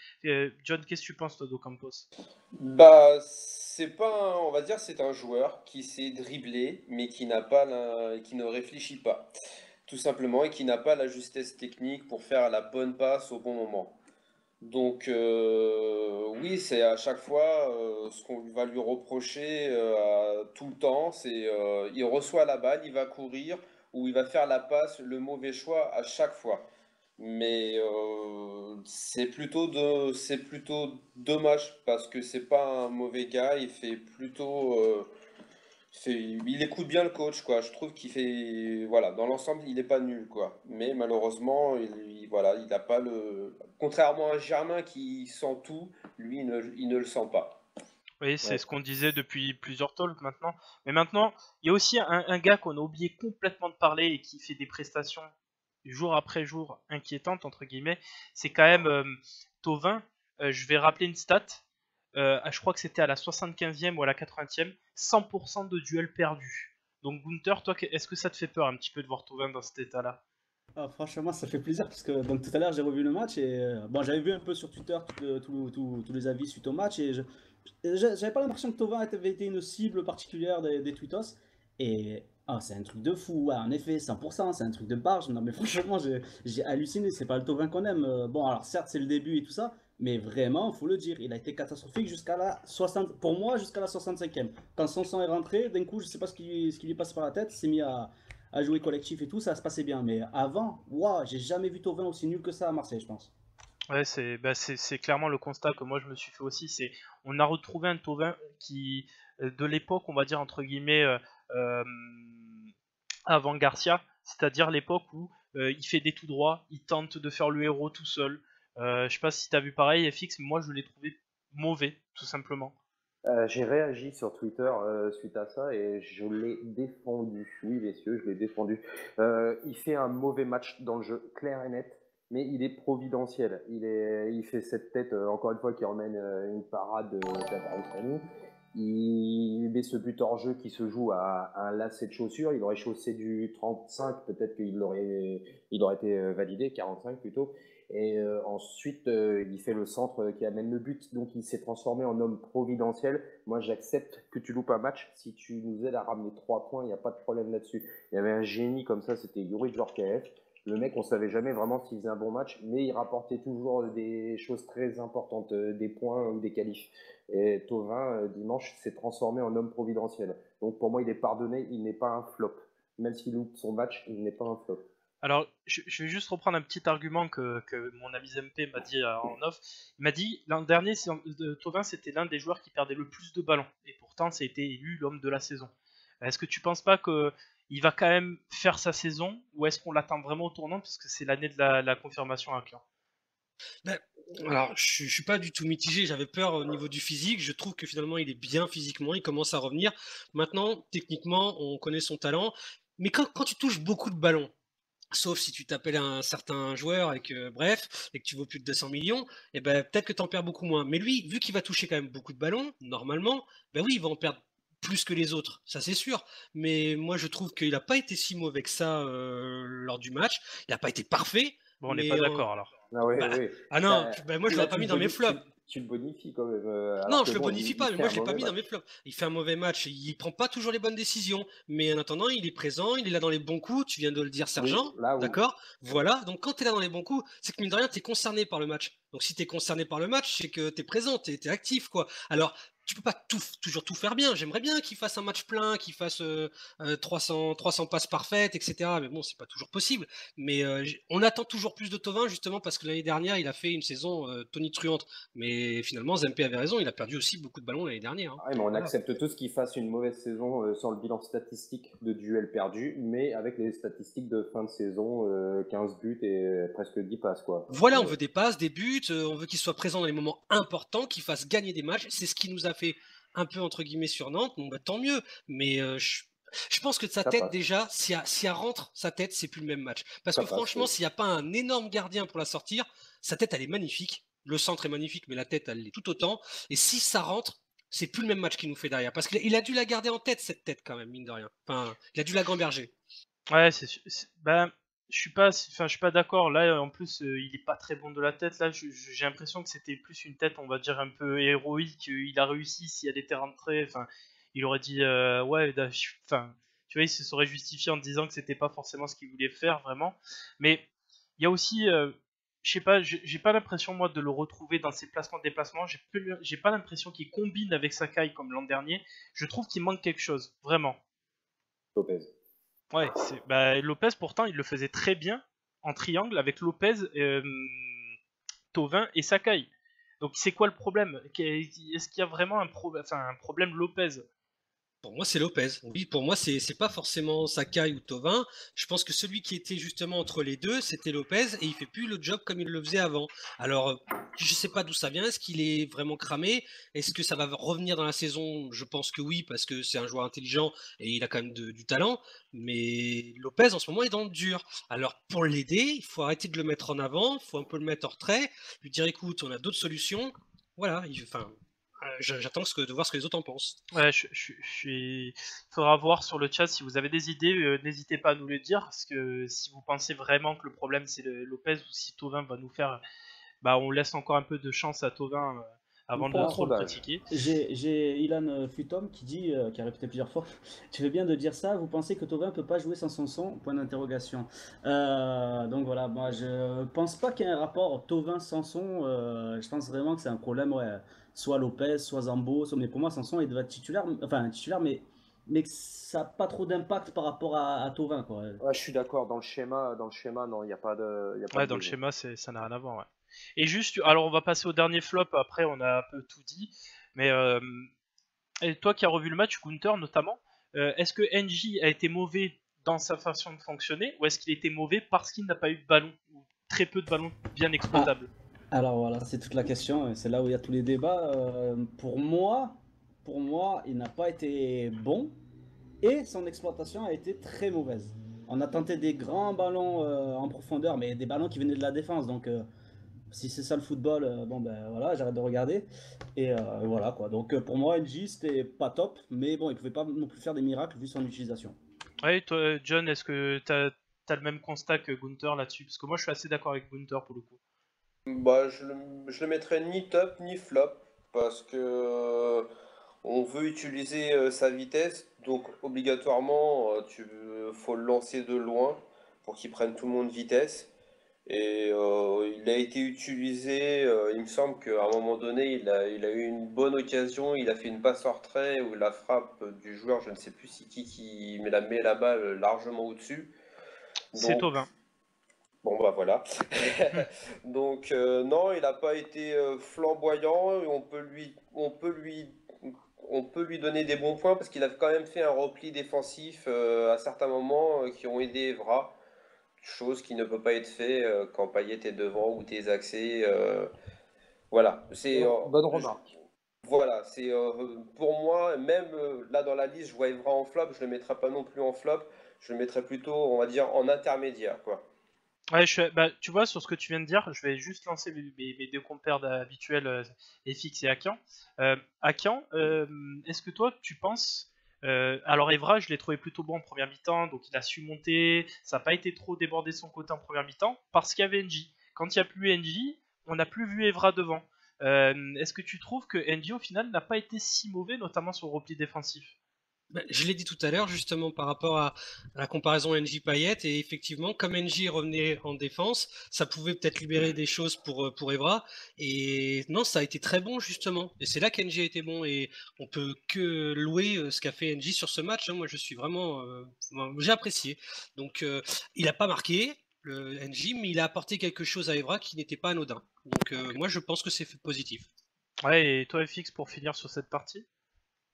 John, qu'est-ce que tu penses toi d'Ocampos? Bah, c'est pas on va dire, c'est un joueur qui sait dribbler, mais qui ne réfléchit pas, tout simplement, et qui n'a pas la justesse technique pour faire la bonne passe au bon moment. Donc, oui, c'est à chaque fois ce qu'on va lui reprocher tout le temps, c'est il reçoit la balle, il va courir ou il va faire la passe, le mauvais choix à chaque fois. Mais c'est plutôt dommage parce que c'est pas un mauvais gars, il fait plutôt il écoute bien le coach, quoi. Je trouve qu'il fait, voilà, dans l'ensemble, il est pas nul, quoi. Mais malheureusement, voilà, il a pas le, contrairement à Germain qui sent tout, lui, il ne le sent pas. Oui, c'est Ouais. ce qu'on disait depuis plusieurs talks maintenant. Mais maintenant, il y a aussi un gars qu'on a oublié complètement de parler et qui fait des prestations jour après jour inquiétantes, entre guillemets. C'est quand même Thauvin. Je vais rappeler une stat. Je crois que c'était à la 75e ou à la 80e. 100% de duels perdus. Donc Gunther, toi, est-ce que ça te fait peur un petit peu de voir Thauvin dans cet état-là? Ah, franchement, ça fait plaisir parce que donc, tout à l'heure j'ai revu le match et bon, j'avais vu un peu sur Twitter tous les avis suite au match et j'avais pas l'impression que Thauvin avait été une cible particulière des tweetos. Et c'est un truc de fou, ouais, en effet, 100%, c'est un truc de barge. Non, mais franchement, j'ai halluciné, c'est pas le Thauvin qu'on aime. Bon, alors certes, c'est le début et tout ça, mais vraiment, faut le dire, il a été catastrophique jusqu'à la 60, pour moi, jusqu'à la 65e. Quand Sanson est rentré, d'un coup, je sais pas ce qui lui passe par la tête, il s'est mis à jouer collectif et tout, ça se passait bien. Mais avant, waouh, j'ai jamais vu Thauvin aussi nul que ça à Marseille, je pense. Ouais, c'est clairement le constat que moi je me suis fait aussi. C'est on a retrouvé un Thauvin qui de l'époque, on va dire entre guillemets euh, avant Garcia, c'est-à-dire l'époque où il fait des tout droits, il tente de faire le héros tout seul. Je sais pas si t'as vu pareil, FX, mais moi je l'ai trouvé mauvais, tout simplement. J'ai réagi sur Twitter suite à ça et je l'ai défendu. Oui, messieurs, je l'ai défendu. Il fait un mauvais match dans le jeu, clair et net, mais il est providentiel. Il fait cette tête, encore une fois, qui emmène une parade d'Abraham. Il met ce but hors jeu qui se joue à un lacet de chaussures. Il aurait chaussé du 35, peut-être il aurait été validé, 45 plutôt. Et ensuite, il fait le centre qui amène le but. Donc, il s'est transformé en homme providentiel. Moi, j'accepte que tu loupes un match. Si tu nous aides à ramener 3 points, il n'y a pas de problème là-dessus. Il y avait un génie comme ça, c'était Yuri Djorkaeff. Le mec, on savait jamais vraiment s'il faisait un bon match, mais il rapportait toujours des choses très importantes, des points ou des qualifs. Et Thauvin, dimanche, s'est transformé en homme providentiel. Donc, pour moi, il est pardonné. Il n'est pas un flop. Même s'il loupe son match, il n'est pas un flop. Alors, je vais juste reprendre un petit argument que mon ami Zempe m'a dit en off. Il m'a dit l'an dernier, Thauvin c'était l'un des joueurs qui perdait le plus de ballons, et pourtant ça a été élu l'homme de la saison. Est-ce que tu penses pas qu'il va quand même faire sa saison, ou est-ce qu'on l'attend vraiment au tournant, puisque c'est l'année de la confirmation à Caen? Ben, alors, je suis pas du tout mitigé. J'avais peur au niveau du physique. Je trouve que finalement, il est bien physiquement. Il commence à revenir. Maintenant, techniquement, on connaît son talent. Mais quand tu touches beaucoup de ballons, sauf si tu t'appelles un certain joueur et que, bref, et que tu vaux plus de 200 millions, et ben, peut-être que tu en perds beaucoup moins. Mais lui, vu qu'il va toucher quand même beaucoup de ballons, normalement, ben oui, il va en perdre plus que les autres, ça c'est sûr. Mais moi, je trouve qu'il n'a pas été si mauvais que ça lors du match. Il n'a pas été parfait, Bon, on n'est pas mais d'accord alors. Ah oui, bah, oui. ah non, moi je Là, l'aurais pas mis dans mes flops. tu le bonifies quand même. Alors Non, que je le bon, bonifie il pas, mais fait moi un je l'ai pas mauvais mis dans mes match. flops. Il fait un mauvais match, il prend pas toujours les bonnes décisions, mais en attendant, il est présent, il est là dans les bons coups, tu viens de le dire, Oui, Sergent, là où. d'accord? Voilà, donc quand tu es là dans les bons coups, c'est que mine de rien, tu es concerné par le match. Donc si tu es concerné par le match, c'est que tu es présent, tu es actif, quoi. Alors, tu peux pas toujours tout faire bien. J'aimerais bien qu'il fasse un match plein, qu'il fasse 300 passes parfaites, etc. Mais bon, c'est pas toujours possible. Mais on attend toujours plus de Thauvin, justement, parce que l'année dernière, il a fait une saison tonitruante. Mais finalement, Zempe avait raison, il a perdu aussi beaucoup de ballons l'année dernière. Hein. Ah oui, mais on accepte tous qu'il fasse une mauvaise saison sans le bilan statistique de duels perdus, mais avec les statistiques de fin de saison, 15 buts et presque 10 passes, quoi. Voilà, on veut des passes, des buts, on veut qu'il soit présent dans les moments importants, qu'il fasse gagner des matchs. C'est ce qui nous a fait un peu, entre guillemets, sur Nantes. Bon, bah, tant mieux. Mais je pense que de sa Ça tête, passe. déjà, si elle rentre, sa tête, c'est plus le même match. Parce Ça que passe, franchement, oui. s'il n'y a pas un énorme gardien pour la sortir, sa tête, elle est magnifique. Le centre est magnifique, mais la tête, elle l'est tout autant. Et si ça rentre, c'est plus le même match qu'il nous fait derrière. Parce qu'il a dû la garder en tête, cette tête, quand même, mine de rien. Enfin, il a dû la gamberger. Ouais, ben, je suis pas d'accord. Là, en plus, il est pas très bon de la tête. Là, j'ai l'impression que c'était plus une tête, on va dire, un peu héroïque. Il a réussi. Si elle était rentrée, enfin, il aurait dit, ouais, enfin, tu vois, il se serait justifié en disant que c'était pas forcément ce qu'il voulait faire vraiment. Mais il y a aussi, je sais pas, j'ai pas l'impression moi de le retrouver dans ses placements-déplacements. J'ai pas l'impression qu'il combine avec Sakai comme l'an dernier. Je trouve qu'il manque quelque chose, vraiment. Lopez. Ouais, bah, Lopez pourtant il le faisait très bien en triangle avec Lopez, Thauvin et Sakai. Donc c'est quoi le problème? Est-ce qu'il y a vraiment un problème Lopez? Pour moi, c'est Lopez. Oui, pour moi, c'est pas forcément Sakai ou Thauvin. Je pense que celui qui était justement entre les deux, c'était Lopez, et il fait plus le job comme il le faisait avant. Alors, je sais pas d'où ça vient. Est-ce qu'il est vraiment cramé? Est-ce que ça va revenir dans la saison? Je pense que oui, parce que c'est un joueur intelligent et il a quand même du talent. Mais Lopez, en ce moment, est dans le dur. Alors, pour l'aider, il faut arrêter de le mettre en avant, il faut un peu le mettre en retrait, lui dire écoute, on a d'autres solutions. Voilà, enfin, j'attends de voir ce que les autres en pensent. Ouais, faudra voir sur le chat si vous avez des idées, n'hésitez pas à nous le dire, parce que si vous pensez vraiment que le problème c'est Lopez ou si Thauvin va nous faire, bah on laisse encore un peu de chance à Thauvin avant de Pour un trop le sondage. critiquer. J'ai Ilan Futom qui dit, qui a répété plusieurs fois, tu fais bien de dire ça, vous pensez que Thauvin peut pas jouer sans Sanson? Point d'interrogation. Donc voilà, moi je pense pas qu'il y ait un rapport Thauvin-Sanson, je pense vraiment que c'est un problème, ouais, soit Lopez, soit Zambo, mais pour moi Sanson il doit être titulaire, enfin titulaire, mais que ça n'a pas trop d'impact par rapport à Thauvin, quoi. Ouais, je suis d'accord. Dans le schéma, non, il n'y a pas de, y a pas Ouais, de dans le besoin. schéma, ça n'a rien à voir, ouais. Et juste, alors on va passer au dernier flop, après on a un peu tout dit, mais et toi qui as revu le match, Gunther notamment, est-ce que NJ a été mauvais dans sa façon de fonctionner, ou est-ce qu'il était mauvais parce qu'il n'a pas eu de ballon, ou très peu de ballons bien exploitables? Alors voilà, c'est toute la question, et c'est là où il y a tous les débats. Pour moi, il n'a pas été bon et son exploitation a été très mauvaise. On a tenté des grands ballons en profondeur, mais des ballons qui venaient de la défense. Donc, si c'est ça le football, bon ben voilà, j'arrête de regarder. Et voilà quoi. Donc, pour moi, NJ c'était pas top, mais bon, il pouvait pas non plus faire des miracles vu son utilisation. Ouais, toi, John, est-ce que t'as le même constat que Gunther là-dessus? Parce que moi je suis assez d'accord avec Gunther pour le coup. Bah, je le mettrais ni top ni flop parce que on veut utiliser sa vitesse, donc obligatoirement faut le lancer de loin pour qu'il prenne tout le monde vitesse. Et il a été utilisé, il me semble qu'à un moment donné, il a eu une bonne occasion, il a fait une passe en retrait où la frappe du joueur, je ne sais plus si qui met la balle largement au-dessus. C'est Donc, Thauvin. bon bah voilà. Donc non, il n'a pas été flamboyant, et on peut lui donner des bons points parce qu'il a quand même fait un repli défensif à certains moments qui ont aidé Evra. Chose qui ne peut pas être fait quand Payet est devant ou tes accès. Voilà, Bonne remarque. voilà, c'est pour moi, même là dans la liste, je vois Evra en flop, je le mettrai pas non plus en flop, je le mettrai plutôt, on va dire, en intermédiaire, quoi. Ouais, bah, tu vois, sur ce que tu viens de dire, je vais juste lancer mes deux compères habituels, FX et Akian. Akian, est-ce que toi, tu penses... alors Evra, je l'ai trouvé plutôt bon en première mi-temps, donc il a su monter, ça n'a pas été trop débordé de son côté en première mi-temps, parce qu'il y avait NJ. Quand il n'y a plus NJ, on n'a plus vu Evra devant. Est-ce que tu trouves que NJ, au final, n'a pas été si mauvais, notamment sur le repli défensif? Je l'ai dit tout à l'heure, justement, par rapport à la comparaison NJ-Payet, et effectivement, comme NJ revenait en défense, ça pouvait peut-être libérer des choses pour Evra, et non, ça a été très bon, justement, et c'est là qu'NJ a été bon, et on peut que louer ce qu'a fait NJ sur ce match, hein. Moi, je suis vraiment... j'ai apprécié. Donc, il n'a pas marqué, le NJ, mais il a apporté quelque chose à Evra qui n'était pas anodin. Donc, moi, je pense que c'est positif. Ouais, et toi FX pour finir sur cette partie?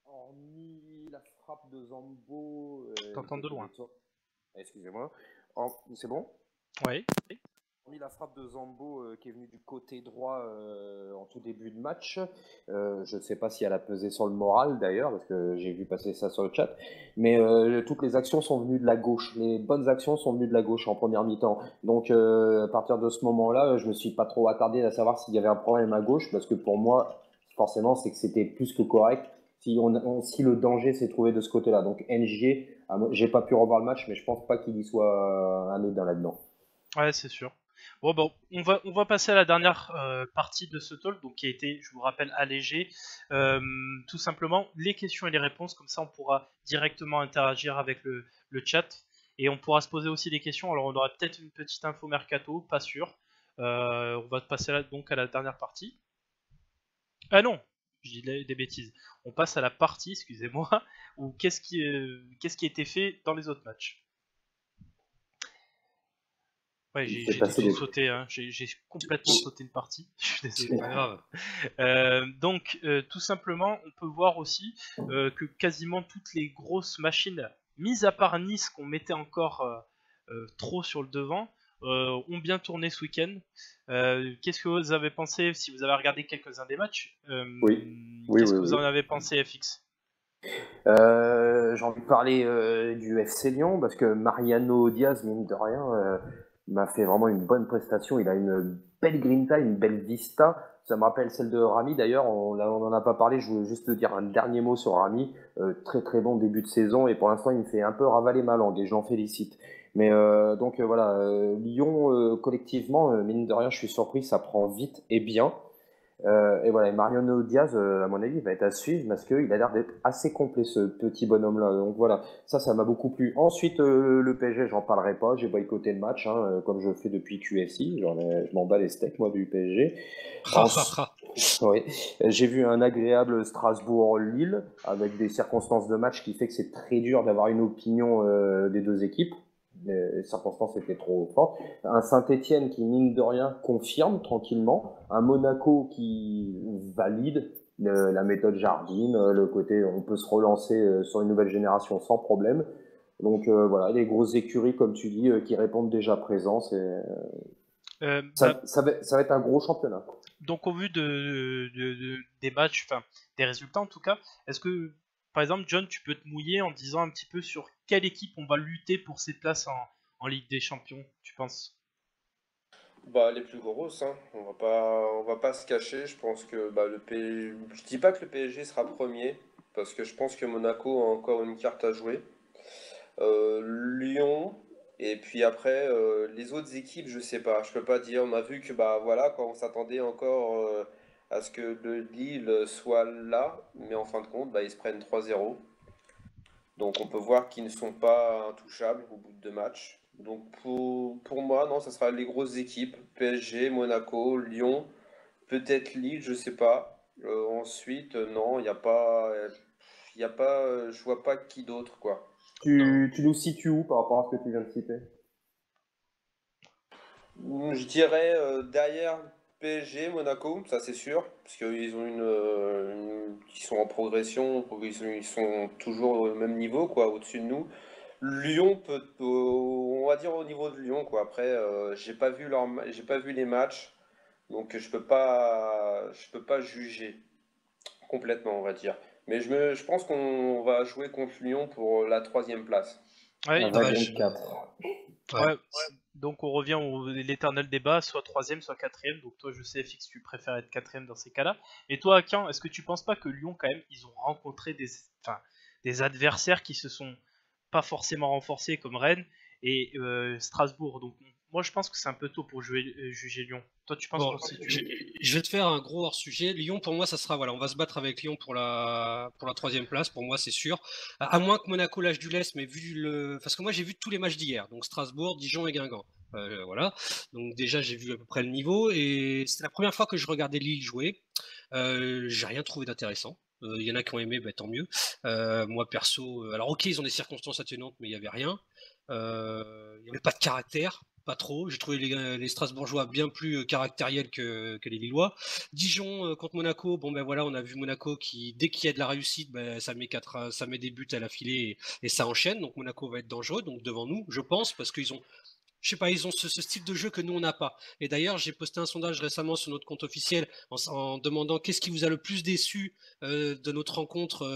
Hormis la frappe de Zambo, T'entends de loin. excusez-moi. C'est bon? Ouais. Hormis la frappe de Zambo qui est venue du côté droit en tout début de match, je ne sais pas si elle a pesé sur le moral d'ailleurs, parce que j'ai vu passer ça sur le chat, mais toutes les actions sont venues de la gauche. Les bonnes actions sont venues de la gauche en première mi-temps. Donc à partir de ce moment-là, je me suis pas trop attardé à savoir s'il y avait un problème à gauche, parce que pour moi, forcément, c'est que c'était plus que correct. Si le danger s'est trouvé de ce côté-là. Donc NG, j'ai pas pu revoir le match, mais je pense pas qu'il y soit anodin là-dedans. Ouais, c'est sûr. Bon, on va passer à la dernière partie de ce talk, donc qui a été, je vous rappelle, allégé. Tout simplement, les questions et les réponses, comme ça on pourra directement interagir avec le chat. Et on pourra se poser aussi des questions. Alors on aura peut-être une petite info mercato, pas sûr. On va passer donc à la dernière partie. Ah non, je dis des bêtises. On passe à la partie, excusez-moi, où qu'est-ce qui a été fait dans les autres matchs. Ouais, j'ai tout sauté, hein. J'ai complètement sauté une partie. Je suis désolé. C'est pas grave. Donc, tout simplement, on peut voir aussi que quasiment toutes les grosses machines, mis à part Nice, qu'on mettait encore trop sur le devant, ont bien tourné ce week-end. Qu'est-ce que vous avez pensé, si vous avez regardé quelques-uns des matchs? Oui. Qu'est-ce que vous en avez pensé, FX? J'ai envie de parler du FC Lyon parce que Mariano Diaz, mine de rien, m'a fait vraiment une bonne prestation. Il a une belle grinta, une belle vista. Ça me rappelle celle de Rami d'ailleurs. On n'en a pas parlé. Je voulais juste te dire un dernier mot sur Rami. Très très bon début de saison et pour l'instant il me fait un peu ravaler ma langue et je l'en félicite. Mais donc voilà, Lyon collectivement, mine de rien, je suis surpris, ça prend vite et bien. Et voilà, et Mariano Diaz, à mon avis, va être à suivre parce qu'il a l'air d'être assez complet, ce petit bonhomme-là. Donc voilà, ça m'a beaucoup plu. Ensuite, le PSG, j'en parlerai pas. J'ai boycotté le match, hein, comme je fais depuis QFC. Je m'en bats les steaks, moi, du PSG. Oui. J'ai vu un agréable Strasbourg-Lille avec des circonstances de match qui fait que c'est très dur d'avoir une opinion des deux équipes. Les circonstances étaient trop fortes. Un Saint-Etienne qui, mine de rien, confirme tranquillement. Un Monaco qui valide la méthode Jardim, le côté on peut se relancer sur une nouvelle génération sans problème. Donc voilà, les grosses écuries, comme tu dis, qui répondent déjà présents. Ça va être un gros championnat. Donc au vu des matchs, enfin des résultats en tout cas, est-ce que par exemple John, tu peux te mouiller en disant un petit peu sur quelle équipe on va lutter pour ses places en Ligue des Champions, tu penses? Bah, les plus grosses, hein. On va pas se cacher. Je pense que je dis pas que le PSG sera premier, parce que je pense que Monaco a encore une carte à jouer. Lyon, et puis après, les autres équipes, je sais pas. Je peux pas dire. On a vu que, bah voilà, quand on s'attendait encore à ce que le Lille soit là, mais en fin de compte, bah, ils se prennent 3-0. Donc on peut voir qu'ils ne sont pas intouchables au bout de 2 matchs. Donc pour moi, non, ça sera les grosses équipes, PSG, Monaco, Lyon, peut-être Lille, je sais pas. Ensuite, non, je vois pas qui d'autre, quoi. Tu nous situes où par rapport à ce que tu viens de citer? Je dirais derrière PSG, Monaco, ça c'est sûr, parce qu'ils ont ils sont en progression, ils sont toujours au même niveau, quoi, au-dessus de nous. Lyon on va dire au niveau de Lyon, quoi. Après, j'ai pas vu les matchs, donc je peux pas juger complètement, on va dire. Mais je pense qu'on va jouer contre Lyon pour la 3e place. Ouais, Un wagon 4. ouais. Donc on revient à l'éternel débat, soit troisième, soit quatrième. Donc toi, je sais, FX, tu préfères être quatrième dans ces cas-là. Et toi, Akin, est-ce que tu penses pas que Lyon, quand même, ils ont rencontré des adversaires qui se sont pas forcément renforcés comme Rennes et Strasbourg. Donc moi je pense que c'est un peu tôt pour juger Lyon. Toi, tu penses Bon, qu'on se situe où? je vais te faire un gros hors-sujet. Lyon, pour moi, ça sera, voilà, on va se battre avec Lyon pour la 3e place, pour moi, c'est sûr. À moins que Monaco lâche du lest, mais parce que moi, j'ai vu tous les matchs d'hier, donc Strasbourg, Dijon et Guingamp. Voilà. Donc déjà, j'ai vu à peu près le niveau, et c'était la première fois que je regardais Lille jouer. J'ai rien trouvé d'intéressant. Il y en a qui ont aimé, bah, tant mieux. Moi, perso, alors ok, ils ont des circonstances atténuantes, mais il n'y avait rien. Il n'y avait pas de caractère, pas trop. J'ai trouvé les Strasbourgeois bien plus caractériels que les Lillois. Dijon contre Monaco, bon ben voilà, on a vu Monaco qui, dès qu'il y a de la réussite, ben, ça met des buts à la filée et ça enchaîne. Donc Monaco va être dangereux, donc devant nous, je pense, parce qu'ils ont, je sais pas, ils ont ce style de jeu que nous on n'a pas. Et d'ailleurs, j'ai posté un sondage récemment sur notre compte officiel en demandant qu'est-ce qui vous a le plus déçu de notre rencontre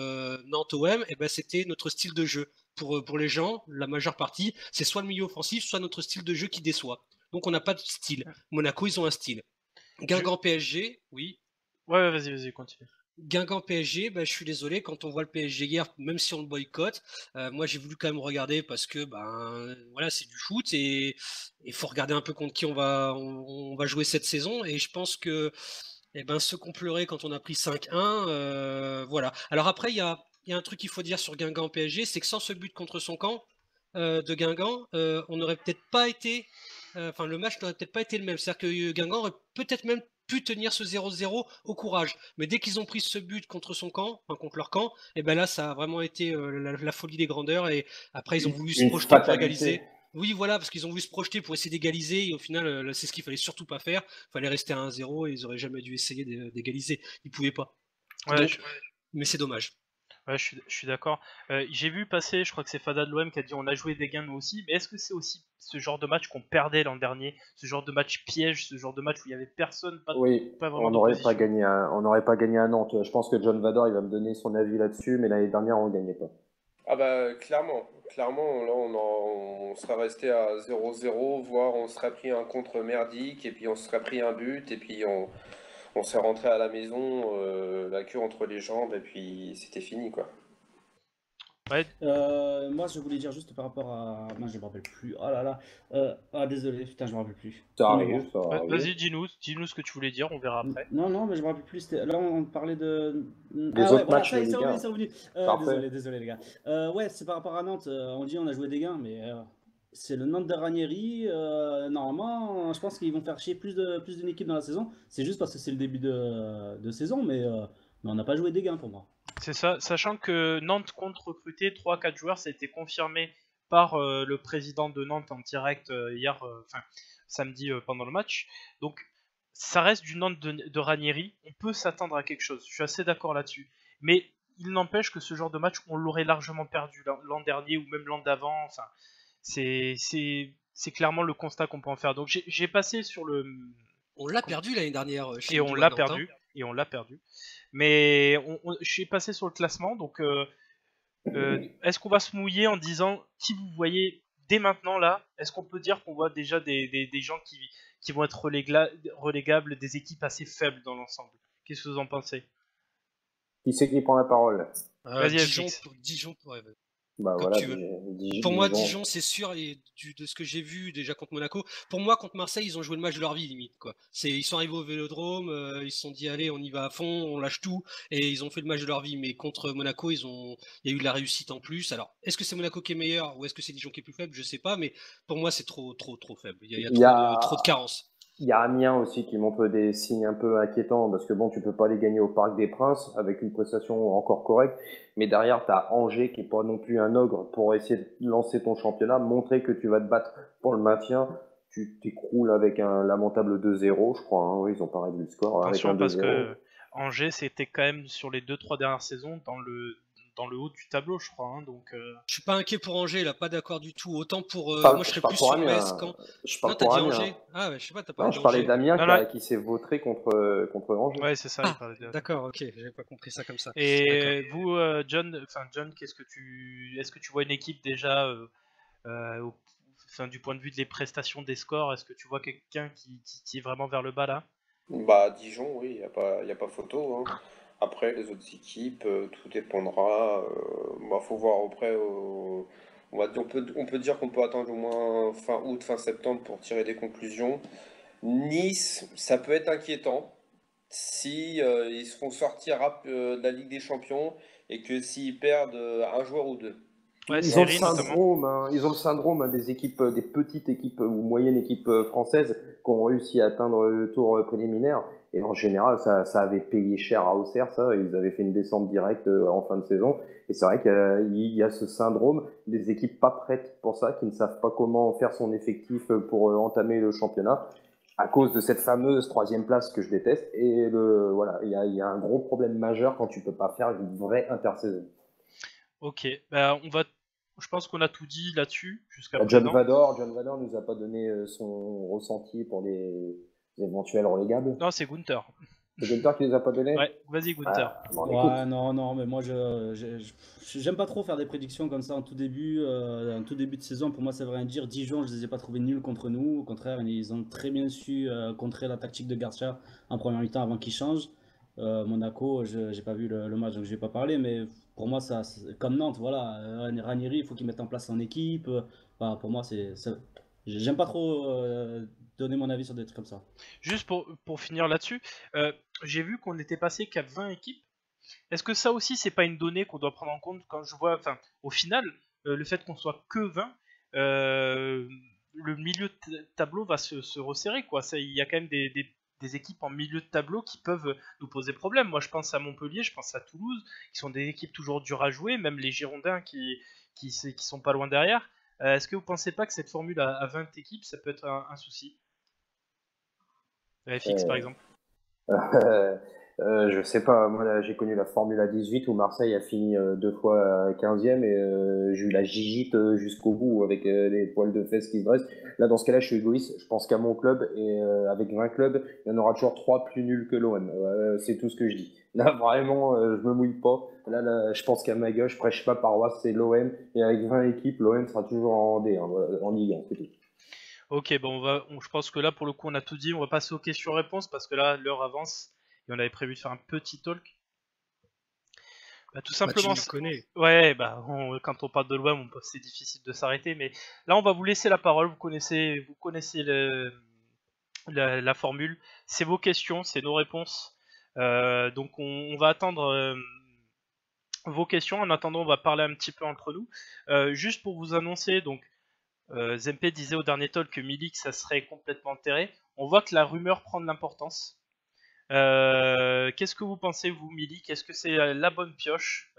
Nantes-OM. Et ben c'était notre style de jeu. Pour les gens, la majeure partie, c'est soit le milieu offensif, soit notre style de jeu qui déçoit. Donc on n'a pas de style. Monaco, ils ont un style. Guingamp PSG, oui. Ouais, vas-y, continue. Guingamp PSG, bah, je suis désolé, quand on voit le PSG hier, même si on le boycotte, moi j'ai voulu quand même regarder parce que voilà, c'est du foot et il faut regarder un peu contre qui on va jouer cette saison. Et je pense que ceux qu'on pleurait quand on a pris 5-1, voilà. Alors après, il y a un truc qu'il faut dire sur Guingamp PSG, c'est que sans ce but contre son camp de Guingamp, on n'aurait peut-être pas été. Enfin, le match n'aurait peut-être pas été le même. C'est-à-dire que Guingamp aurait peut-être même pu tenir ce 0-0 au courage. Mais dès qu'ils ont pris ce but contre son camp, enfin contre leur camp, et ben là, ça a vraiment été la folie des grandeurs. Et après, ils ont voulu se projeter pour égaliser. Oui, voilà, parce qu'ils ont voulu se projeter pour essayer d'égaliser. Et au final, c'est ce qu'il fallait surtout pas faire. Il fallait rester à 1-0 et ils auraient jamais dû essayer d'égaliser. Ils pouvaient pas. Ouais, Donc, mais c'est dommage. Ouais, je suis d'accord. J'ai vu passer, je crois que c'est Fada de l'OM qui a dit on a joué des gains nous aussi, mais est-ce que c'est aussi ce genre de match qu'on perdait l'an dernier, ce genre de match piège, ce genre de match où il y avait personne, pas vraiment on n'aurait d'opposition. on n'aurait pas gagné à Nantes. Je pense que John Vador il va me donner son avis là-dessus, mais l'année dernière on ne gagnait pas. Ah bah clairement, là on serait resté à 0-0, voire on serait pris un contre merdique, et puis on serait pris un but, et puis on serait rentré à la maison, la queue entre les jambes, et puis c'était fini quoi. Ouais, Moi, je voulais dire juste par rapport à. Moi, je me rappelle plus. Oh là là. Désolé, putain, je me rappelle plus. Ça Un arrive, moment. ça arrive. vas-y, dis-nous ce que tu voulais dire, on verra après. Non, mais je me rappelle plus. Là, on parlait de. Des Ah autres ouais, voilà, matchs ça y est, de c'est Ligue 1. revenu, c'est revenu. Parfait. Désolé, les gars. Ouais, c'est par rapport à Nantes. On dit on a joué des gains, mais c'est le Nantes de Ranieri. Normalement, je pense qu'ils vont faire chier plus d'une équipe dans la saison. C'est juste parce que c'est le début de saison, mais on n'a pas joué des gains pour moi. C'est ça, sachant que Nantes compte recruter 3-4 joueurs, ça a été confirmé par le président de Nantes en direct hier, samedi pendant le match. Donc ça reste du Nantes de Ranieri, on peut s'attendre à quelque chose, je suis assez d'accord là-dessus. Mais il n'empêche que ce genre de match, on l'aurait largement perdu l'an dernier ou même l'an d'avant. Enfin, c'est clairement le constat qu'on peut en faire. Donc j'ai passé sur le... On l'a perdu l'année dernière. Et on l'a perdu. Et on l'a perdu. Mais je suis passé sur le classement, donc est-ce qu'on va se mouiller en disant qui vous voyez dès maintenant là? Est-ce qu'on peut dire qu'on voit déjà des gens qui vont être relégables, des équipes assez faibles dans l'ensemble? Qu'est-ce que vous en pensez? Qui c'est qui prend la parole? Vas-y, Dijon, ouais. Bah Comme voilà, tu veux. Pour moi, Dijon, c'est sûr, et de ce que j'ai vu déjà contre Monaco, pour moi, contre Marseille, ils ont joué le match de leur vie, limite, quoi. Ils sont arrivés au Vélodrome, ils se sont dit, allez, on y va à fond, on lâche tout, et ils ont fait le match de leur vie. Mais contre Monaco, il y a eu de la réussite en plus. Alors, est-ce que c'est Monaco qui est meilleur, ou est-ce que c'est Dijon qui est plus faible? Je sais pas, mais pour moi, c'est trop faible. Il y a trop de carences. Il y a Amiens aussi qui montre des signes un peu inquiétants parce que bon, tu peux pas les gagner au Parc des Princes avec une prestation encore correcte, mais derrière tu as Angers qui est pas non plus un ogre pour essayer de lancer ton championnat, montrer que tu vas te battre pour le maintien. Tu t'écroules avec un lamentable 2-0, je crois. Hein. Oui, ils ont pas réglé le score. Attention, avec un parce que Angers c'était quand même sur les 2-3 dernières saisons dans le haut du tableau, je crois. Hein, donc, je suis pas inquiet pour Angers, là, pas d'accord du tout. Autant pour. Moi, je serais plus sur Metz quand. Non, t'as dit Angers. Ah ouais, je sais pas, t'as pas dit je parlais d'Angers. d'Amiens qui s'est vautré contre Angers. Ouais, c'est ça, il parlait de... D'accord, ok, j'avais pas compris ça comme ça. Et vous, John, est-ce que tu vois une équipe déjà, du point de vue des prestations, des scores, est-ce que tu vois quelqu'un qui est vraiment vers le bas là? Bah Dijon, oui, y a pas photo. Hein. Après, les autres équipes, tout dépendra. Faut voir après au on peut dire qu'on peut attendre au moins fin août, fin septembre pour tirer des conclusions. Nice, ça peut être inquiétant si ils se font sortir de la Ligue des Champions et que s'ils perdent un joueur ou deux. Ouais, Ils ont le Série notamment. syndrome, ils ont le syndrome des équipes, des petites équipes ou moyennes équipes françaises qui ont réussi à atteindre le tour préliminaire. Et en général, ça avait payé cher à Auxerre, ça. Ils avaient fait une descente directe en fin de saison. Et c'est vrai qu'il y a ce syndrome des équipes pas prêtes pour ça, qui ne savent pas comment faire son effectif pour entamer le championnat, à cause de cette fameuse troisième place que je déteste. Et voilà, il y a un gros problème majeur quand tu peux pas faire une vraie intersaison. Ok, je pense qu'on a tout dit là-dessus jusqu'à John présent. Vador nous a pas donné son ressenti pour les éventuels relégables. Non, c'est Gunther. C'est Gunther qui les a pas donnés. Ouais, vas-y Gunther. Bon, Ouais, non, mais moi j'aime pas trop faire des prédictions comme ça en tout début de saison. Pour moi, ça veut rien dire. Dijon, je les ai pas trouvés nuls contre nous. Au contraire, ils ont très bien su contrer la tactique de Garcia en première mi-temps avant qu'il change. Monaco, j'ai pas vu le match, donc je vais pas parler. Mais pour moi, c'est comme Nantes, voilà. Ranieri, il faut qu'il mette en place son équipe. Pour moi, j'aime pas trop donner mon avis sur des trucs comme ça. Juste pour finir là-dessus, j'ai vu qu'on était passé qu'à 20 équipes. Est-ce que ça aussi, c'est pas une donnée qu'on doit prendre en compte quand je vois, enfin, au final, le fait qu'on soit que 20, le milieu de tableau va se resserrer, quoi. Il y a quand même des équipes en milieu de tableau qui peuvent nous poser problème. Moi, je pense à Montpellier, je pense à Toulouse, qui sont des équipes toujours dures à jouer, même les Girondins qui sont pas loin derrière. Est-ce que vous pensez pas que cette formule à 20 équipes, ça peut être un souci? FX par exemple. Je sais pas, moi là, j'ai connu la Formule 18 où Marseille a fini 2 fois 15e et j'ai eu la gigite jusqu'au bout avec les poils de fesses qui se dressent. Là, dans ce cas-là, je suis égoïste. Je pense qu'à mon club et avec 20 clubs, il y en aura toujours 3 plus nuls que l'OM. C'est tout ce que je dis. Là, vraiment, je me mouille pas. Là, je pense qu'à ma gueule, je prêche pas paroisse, c'est l'OM. Et avec 20 équipes, l'OM sera toujours en D1, voilà, en Ligue 1, c'est tout. Ok, bon, je pense que là, pour le coup, on a tout dit. On va passer aux questions-réponses parce que là, l'heure avance et on avait prévu de faire un petit talk. Tout simplement. Tu me connais. Ouais, quand on parle de l'OM, c'est difficile de s'arrêter. Mais là, on va vous laisser la parole. Vous connaissez la formule. C'est vos questions, c'est nos réponses. Donc, on va attendre vos questions. En attendant, on va parler un petit peu entre nous. Juste pour vous annoncer, donc. Zempe disait au dernier talk que Milik ça serait complètement enterré. On voit que la rumeur prend de l'importance. Qu'est-ce que vous pensez, vous, Milik? Est-ce que c'est la bonne pioche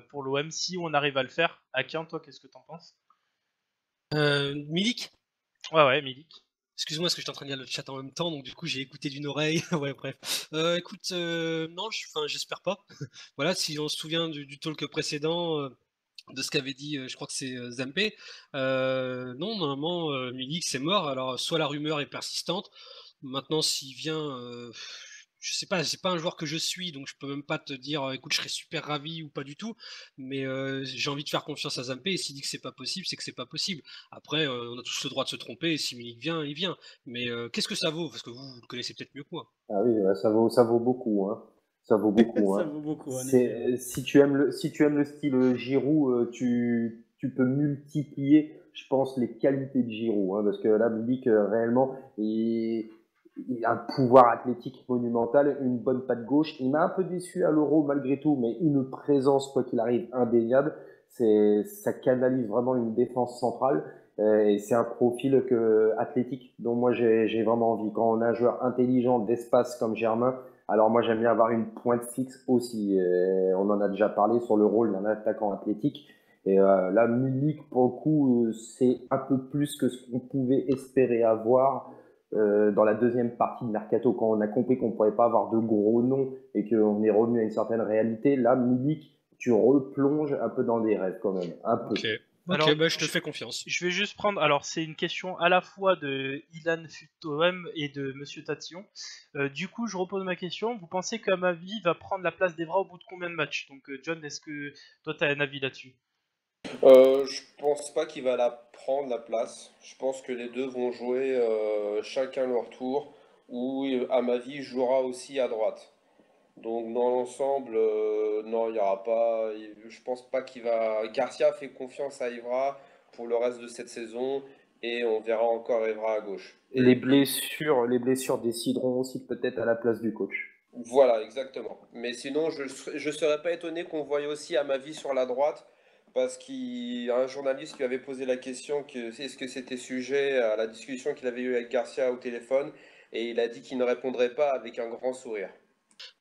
pour l'OM si on arrive à le faire? Akian, toi, qu'est-ce que t'en penses? Milik. Ouais, Milik. Excuse-moi, parce que j'étais en train de lire le chat en même temps, donc du coup j'ai écouté d'une oreille. Ouais, bref. Écoute, non, j'espère pas. Voilà, si on se souvient du talk précédent, de ce qu'avait dit, je crois que c'est Zampé. Non, normalement, Milik c'est mort. Alors, soit la rumeur est persistante. Maintenant, s'il vient, je sais pas, c'est pas un joueur que je suis, donc je peux même pas te dire, écoute, je serais super ravi ou pas du tout. Mais j'ai envie de faire confiance à Zampé. Et s'il dit que c'est pas possible, c'est que c'est pas possible. Après, on a tous le droit de se tromper. Et si Milik vient, il vient. Mais qu'est-ce que ça vaut? Parce que vous le connaissez peut-être mieux que moi. Ah oui, ça vaut beaucoup, hein. Ça vaut beaucoup, Ça hein. vaut beaucoup, en effet. Si tu aimes le style Giroud, tu peux multiplier, je pense, les qualités de Giroud, hein, parce que là, Milik, réellement, il a un pouvoir athlétique monumental, une bonne patte gauche. Il m'a un peu déçu à l'Euro malgré tout, mais une présence, quoi qu'il arrive, indéniable. Ça canalise vraiment une défense centrale. Et c'est un profil athlétique dont moi j'ai vraiment envie. Quand on a un joueur intelligent d'espace comme Germain, alors moi j'aime bien avoir une pointe fixe aussi. On en a déjà parlé sur le rôle d'un attaquant athlétique. Et là, Milik, pour le coup, c'est un peu plus que ce qu'on pouvait espérer avoir dans la deuxième partie de Mercato, quand on a compris qu'on ne pourrait pas avoir de gros noms et qu'on est revenu à une certaine réalité. Là, Milik, tu replonges un peu dans des rêves quand même, un peu. Ok, je te fais confiance. Je vais juste prendre. Alors, c'est une question à la fois de Ilan Futoem et de Monsieur Tatillon. Du coup, je repose ma question. Vous pensez qu'Amavi va prendre la place d'Evra au bout de combien de matchs? Donc, John, est-ce que toi, tu as un avis là-dessus? Je pense pas qu'il va la prendre la place. Je pense que les deux vont jouer chacun leur tour, où Amavi jouera aussi à droite. Donc dans l'ensemble, non, il y aura pas. Je pense pas qu'il va. Garcia fait confiance à Evra pour le reste de cette saison et on verra encore Evra à gauche. Et puis Les blessures décideront aussi peut-être à la place du coach. voilà, exactement. Mais sinon, je serais pas étonné qu'on voie aussi Amavi sur la droite parce qu'il y a un journaliste qui avait posé la question que est-ce que c'était sujet à la discussion qu'il avait eue avec Garcia au téléphone et il a dit qu'il ne répondrait pas avec un grand sourire.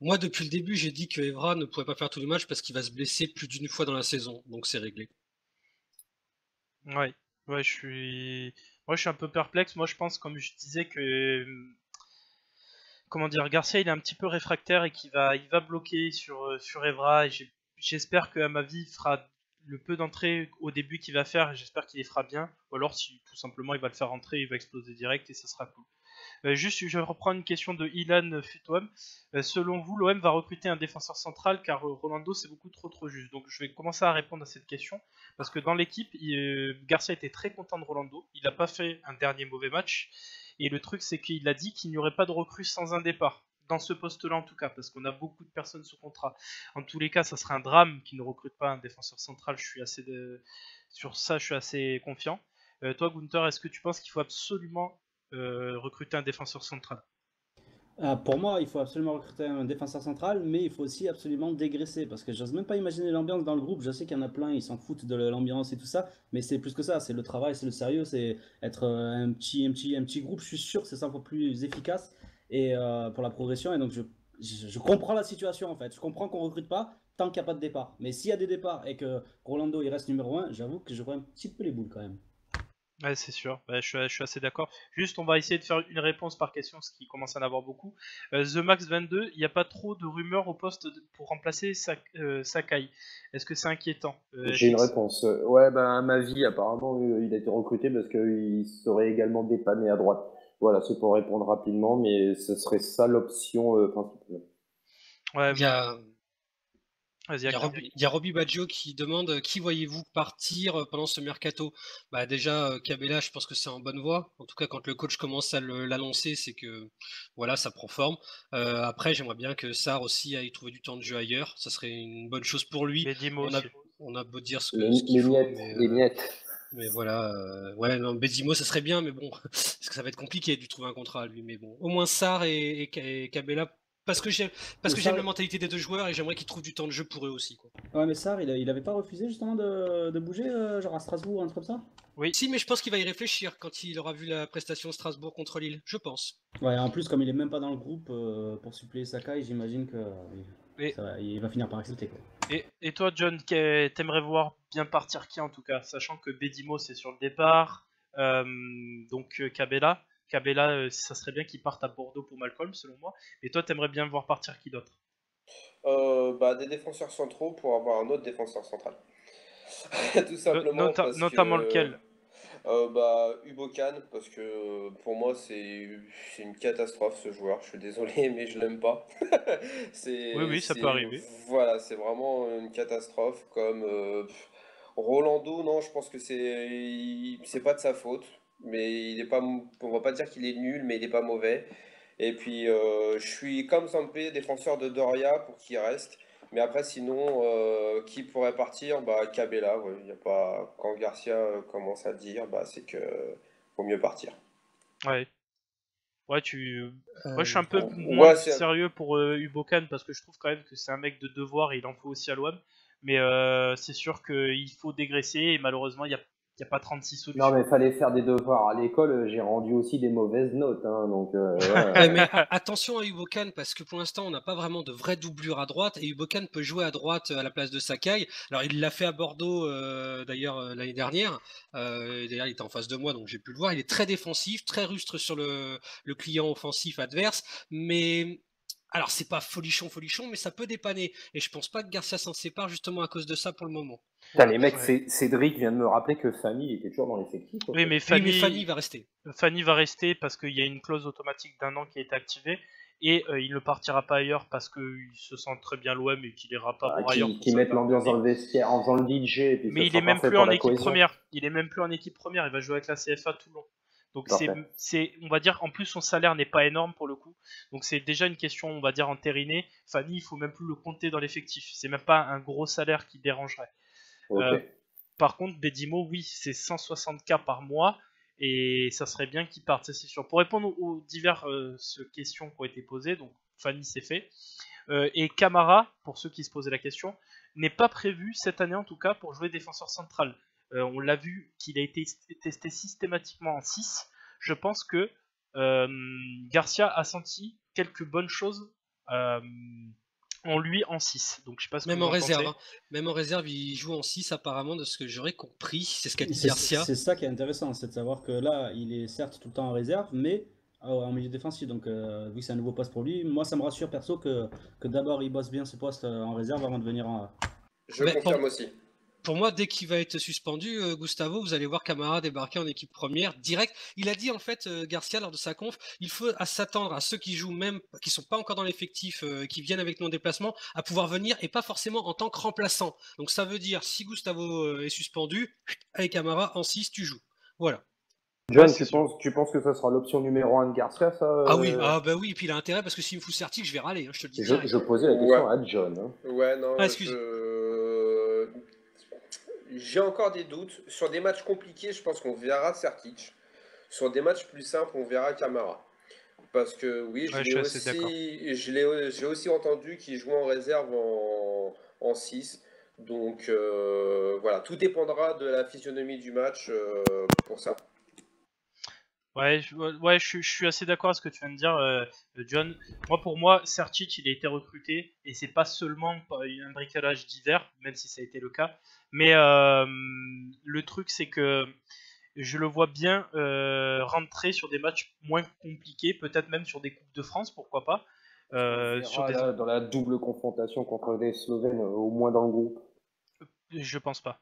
Moi, depuis le début, j'ai dit que Evra ne pourrait pas faire tous les matchs parce qu'il va se blesser plus d'une fois dans la saison, donc c'est réglé. Ouais, ouais, moi, je suis un peu perplexe. Moi, je pense, comme je disais, que comment dire, Garcia, il est un petit peu réfractaire et il va bloquer sur Evra. Et j'espère que Amavi fera le peu d'entrées au début qu'il va faire. J'espère qu'il les fera bien. Ou alors, si tout simplement il va le faire rentrer, il va exploser direct et ça sera cool. Juste, je reprends une question de Ilan Futoam. Selon vous, l'OM va recruter un défenseur central car Rolando c'est beaucoup trop juste. Donc je vais commencer à répondre à cette question parce que dans l'équipe, Garcia était très content de Rolando. Il n'a pas fait un dernier mauvais match et le truc c'est qu'il a dit qu'il n'y aurait pas de recrue sans un départ. Dans ce poste-là en tout cas, parce qu'on a beaucoup de personnes sous contrat. En tous les cas, ça serait un drame qui ne recrute pas un défenseur central. Sur ça, je suis assez confiant. Toi, Gunther, est-ce que tu penses qu'il faut absolument recruter un défenseur central? Pour moi, il faut absolument recruter un défenseur central, mais il faut aussi absolument dégraisser, parce que j'ose même pas imaginer l'ambiance dans le groupe. Je sais qu'il y en a plein, ils s'en foutent de l'ambiance et tout ça, mais c'est plus que ça, c'est le travail, c'est le sérieux, c'est être un petit groupe. Je suis sûr que c'est 100 fois plus efficace et pour la progression. Et donc je comprends la situation en fait. Je comprends qu'on recrute pas tant qu'il n'y a pas de départ. Mais s'il y a des départs et que Rolando il reste numéro 1, j'avoue que j'aurais un petit peu les boules quand même. Ouais, c'est sûr. Ouais, je suis assez d'accord. Juste, on va essayer de faire une réponse par question, ce qui commence à en avoir beaucoup. The Max 22, il n'y a pas trop de rumeurs au poste pour remplacer Sakai. Est-ce que c'est inquiétant? J'ai une FX. réponse. Ouais, à ma vie, apparemment, il a été recruté parce qu'il serait également dépanné à droite. Voilà, c'est pour répondre rapidement, mais ce serait ça l'option principale. Ouais, Il y a, vas-y, il y a Acteur. Robbie, il y a Robbie Baggio qui demande qui voyez-vous partir pendant ce mercato? Bah déjà, Cabella, je pense que c'est en bonne voie. En tout cas, quand le coach commence à l'annoncer, c'est que voilà, ça prend forme. Après, j'aimerais bien que Sarr aussi aille trouver du temps de jeu ailleurs. Ça serait une bonne chose pour lui. Bedimo On a, aussi. on a beau dire ce Les, qu'il les faut, miettes, les miettes. mais voilà. Ouais, non, Bedimo, ça serait bien, mais bon, parce que ça va être compliqué de lui trouver un contrat à lui. Mais bon, au moins Sarr et Cabella. Parce Mais que j'aime Sarr, la mentalité des deux joueurs et j'aimerais qu'ils trouvent du temps de jeu pour eux aussi, quoi. ouais, mais Sarr, il avait pas refusé justement de bouger, genre à Strasbourg, un truc comme ça? Oui. Si, mais je pense qu'il va y réfléchir quand il aura vu la prestation Strasbourg contre Lille, je pense. Ouais, en plus, comme il est même pas dans le groupe pour suppléer Sakai, j'imagine que Et, il va finir par accepter, quoi. et toi, John, t'aimerais voir bien partir qui en tout cas, sachant que Bedimo c'est sur le départ, donc Cabella. Cabella, ça serait bien qu'il parte à Bordeaux pour Malcolm, selon moi. Et toi, t'aimerais bien voir partir qui d'autre? Des défenseurs centraux pour avoir un autre défenseur central. Tout simplement parce Notamment que lequel? Ubokan, parce que pour moi c'est une catastrophe ce joueur. Je suis désolé, mais je l'aime pas. Oui, oui, ça peut arriver. Voilà, c'est vraiment une catastrophe. Comme Rolando, non, je pense que c'est pas de sa faute, mais il est pas, on va pas dire qu'il est nul, mais il est pas mauvais. Et puis je suis comme Sampé, défenseur de Doria pour qu'il reste. Mais après, sinon, qui pourrait partir? Bah, Cabella, ouais, y a pas... Quand Garcia commence à dire, bah, c'est que faut mieux partir. Ouais. Ouais, moi, je suis Euh, un peu moins Ouais, sérieux pour Ubokan parce que je trouve quand même que c'est un mec de devoir et il en faut aussi à l'OM. Mais c'est sûr qu'il faut dégraisser et malheureusement, il y a pas 36 Non, solutions. mais fallait faire des devoirs. À l'école, j'ai rendu aussi des mauvaises notes, hein, donc Ouais, voilà. mais attention à Ubokan parce que pour l'instant on n'a pas vraiment de vraie doublure à droite et Ubokan peut jouer à droite à la place de Sakai. Alors il l'a fait à Bordeaux d'ailleurs l'année dernière. D'ailleurs il était en face de moi donc j'ai pu le voir. Il est très défensif, très rustre sur le client offensif adverse, mais alors c'est pas folichon mais ça peut dépanner et je pense pas que Garcia s'en sépare justement à cause de ça pour le moment. Putain, les mecs, Ouais. Cédric vient de me rappeler que Fanny était toujours dans l'effectif, en Oui, fait. mais Oui mais Fanny va rester. Fanny va rester parce qu'il y a une clause automatique d'un an qui a été activée et il ne partira pas ailleurs parce qu'il se sent très bien l'OM et qu'il ira pas voir ailleurs pour Qui sa mettent part l'ambiance dans d'année. le vestiaire en faisant le DJ, et puis Mais ce il est sera même parfait plus pour en la équipe cohésion. première. Il est même plus en équipe première. Il va jouer avec la CFA Toulon. Donc Parfait. on va dire, en plus son salaire n'est pas énorme pour le coup. Donc c'est déjà une question, on va dire, entérinée. Fanny, il faut même plus le compter dans l'effectif. C'est même pas un gros salaire qui dérangerait. Ok. Par contre, Bedimo, oui, c'est 160K par mois. Et ça serait bien qu'il parte, ça, c'est sûr. Pour répondre aux diverses questions qui ont été posées, donc Fanny c'est fait. Et Camara, pour ceux qui se posaient la question, n'est pas prévu cette année en tout cas pour jouer défenseur central. On l'a vu qu'il a été testé systématiquement en 6. Je pense que Garcia a senti quelques bonnes choses en lui en 6. Donc je sais pas ce que Même vous en en réserve, pensez. hein. Même en réserve, il joue en 6 apparemment, de ce que j'aurais compris. C'est ce qu'a dit C'est Garcia. c'est ça qui est intéressant, c'est de savoir que là, il est certes tout le temps en réserve, mais en milieu défensif. Donc, vu que c'est un nouveau poste pour lui, moi, ça me rassure perso que d'abord il bosse bien ce poste en réserve avant de venir en. Je Mais confirme aussi. pour moi, dès qu'il va être suspendu, Gustavo, vous allez voir Camara débarquer en équipe première direct. Il a dit en fait, Garcia, lors de sa conf, il faut s'attendre à ceux qui jouent même, qui sont pas encore dans l'effectif, qui viennent avec nos déplacements, à pouvoir venir et pas forcément en tant que remplaçant. Donc ça veut dire, si Gustavo est suspendu, avec Camara en 6, tu joues. Voilà. John, c'est sûr. tu penses que ça sera l'option numéro 1 de Garcia, ça Ah oui, bah oui, et puis il a intérêt parce que s'il me fout Certic, je vais râler, hein, je te le dis direct. Je posais la Ouais. question à John. Hein. Ouais, Ah, non, excuse. j'ai encore des doutes. Sur des matchs compliqués, je pense qu'on verra Serkic. Sur des matchs plus simples, on verra Camara. Parce que oui, Ouais, je suis assez d'accord. j'ai aussi entendu qu'il jouait en réserve en 6. Donc voilà, tout dépendra de la physionomie du match pour ça. Ouais, je suis assez d'accord avec ce que tu viens de dire, John. Pour moi, Sertic, il a été recruté, et c'est pas seulement un bricolage d'hiver, même si ça a été le cas. Mais le truc, c'est que je le vois bien rentrer sur des matchs moins compliqués, peut-être même sur des Coupes de France, pourquoi pas. Sur des... Là, dans la double confrontation contre les Slovènes, au moins dans le groupe. Je pense pas.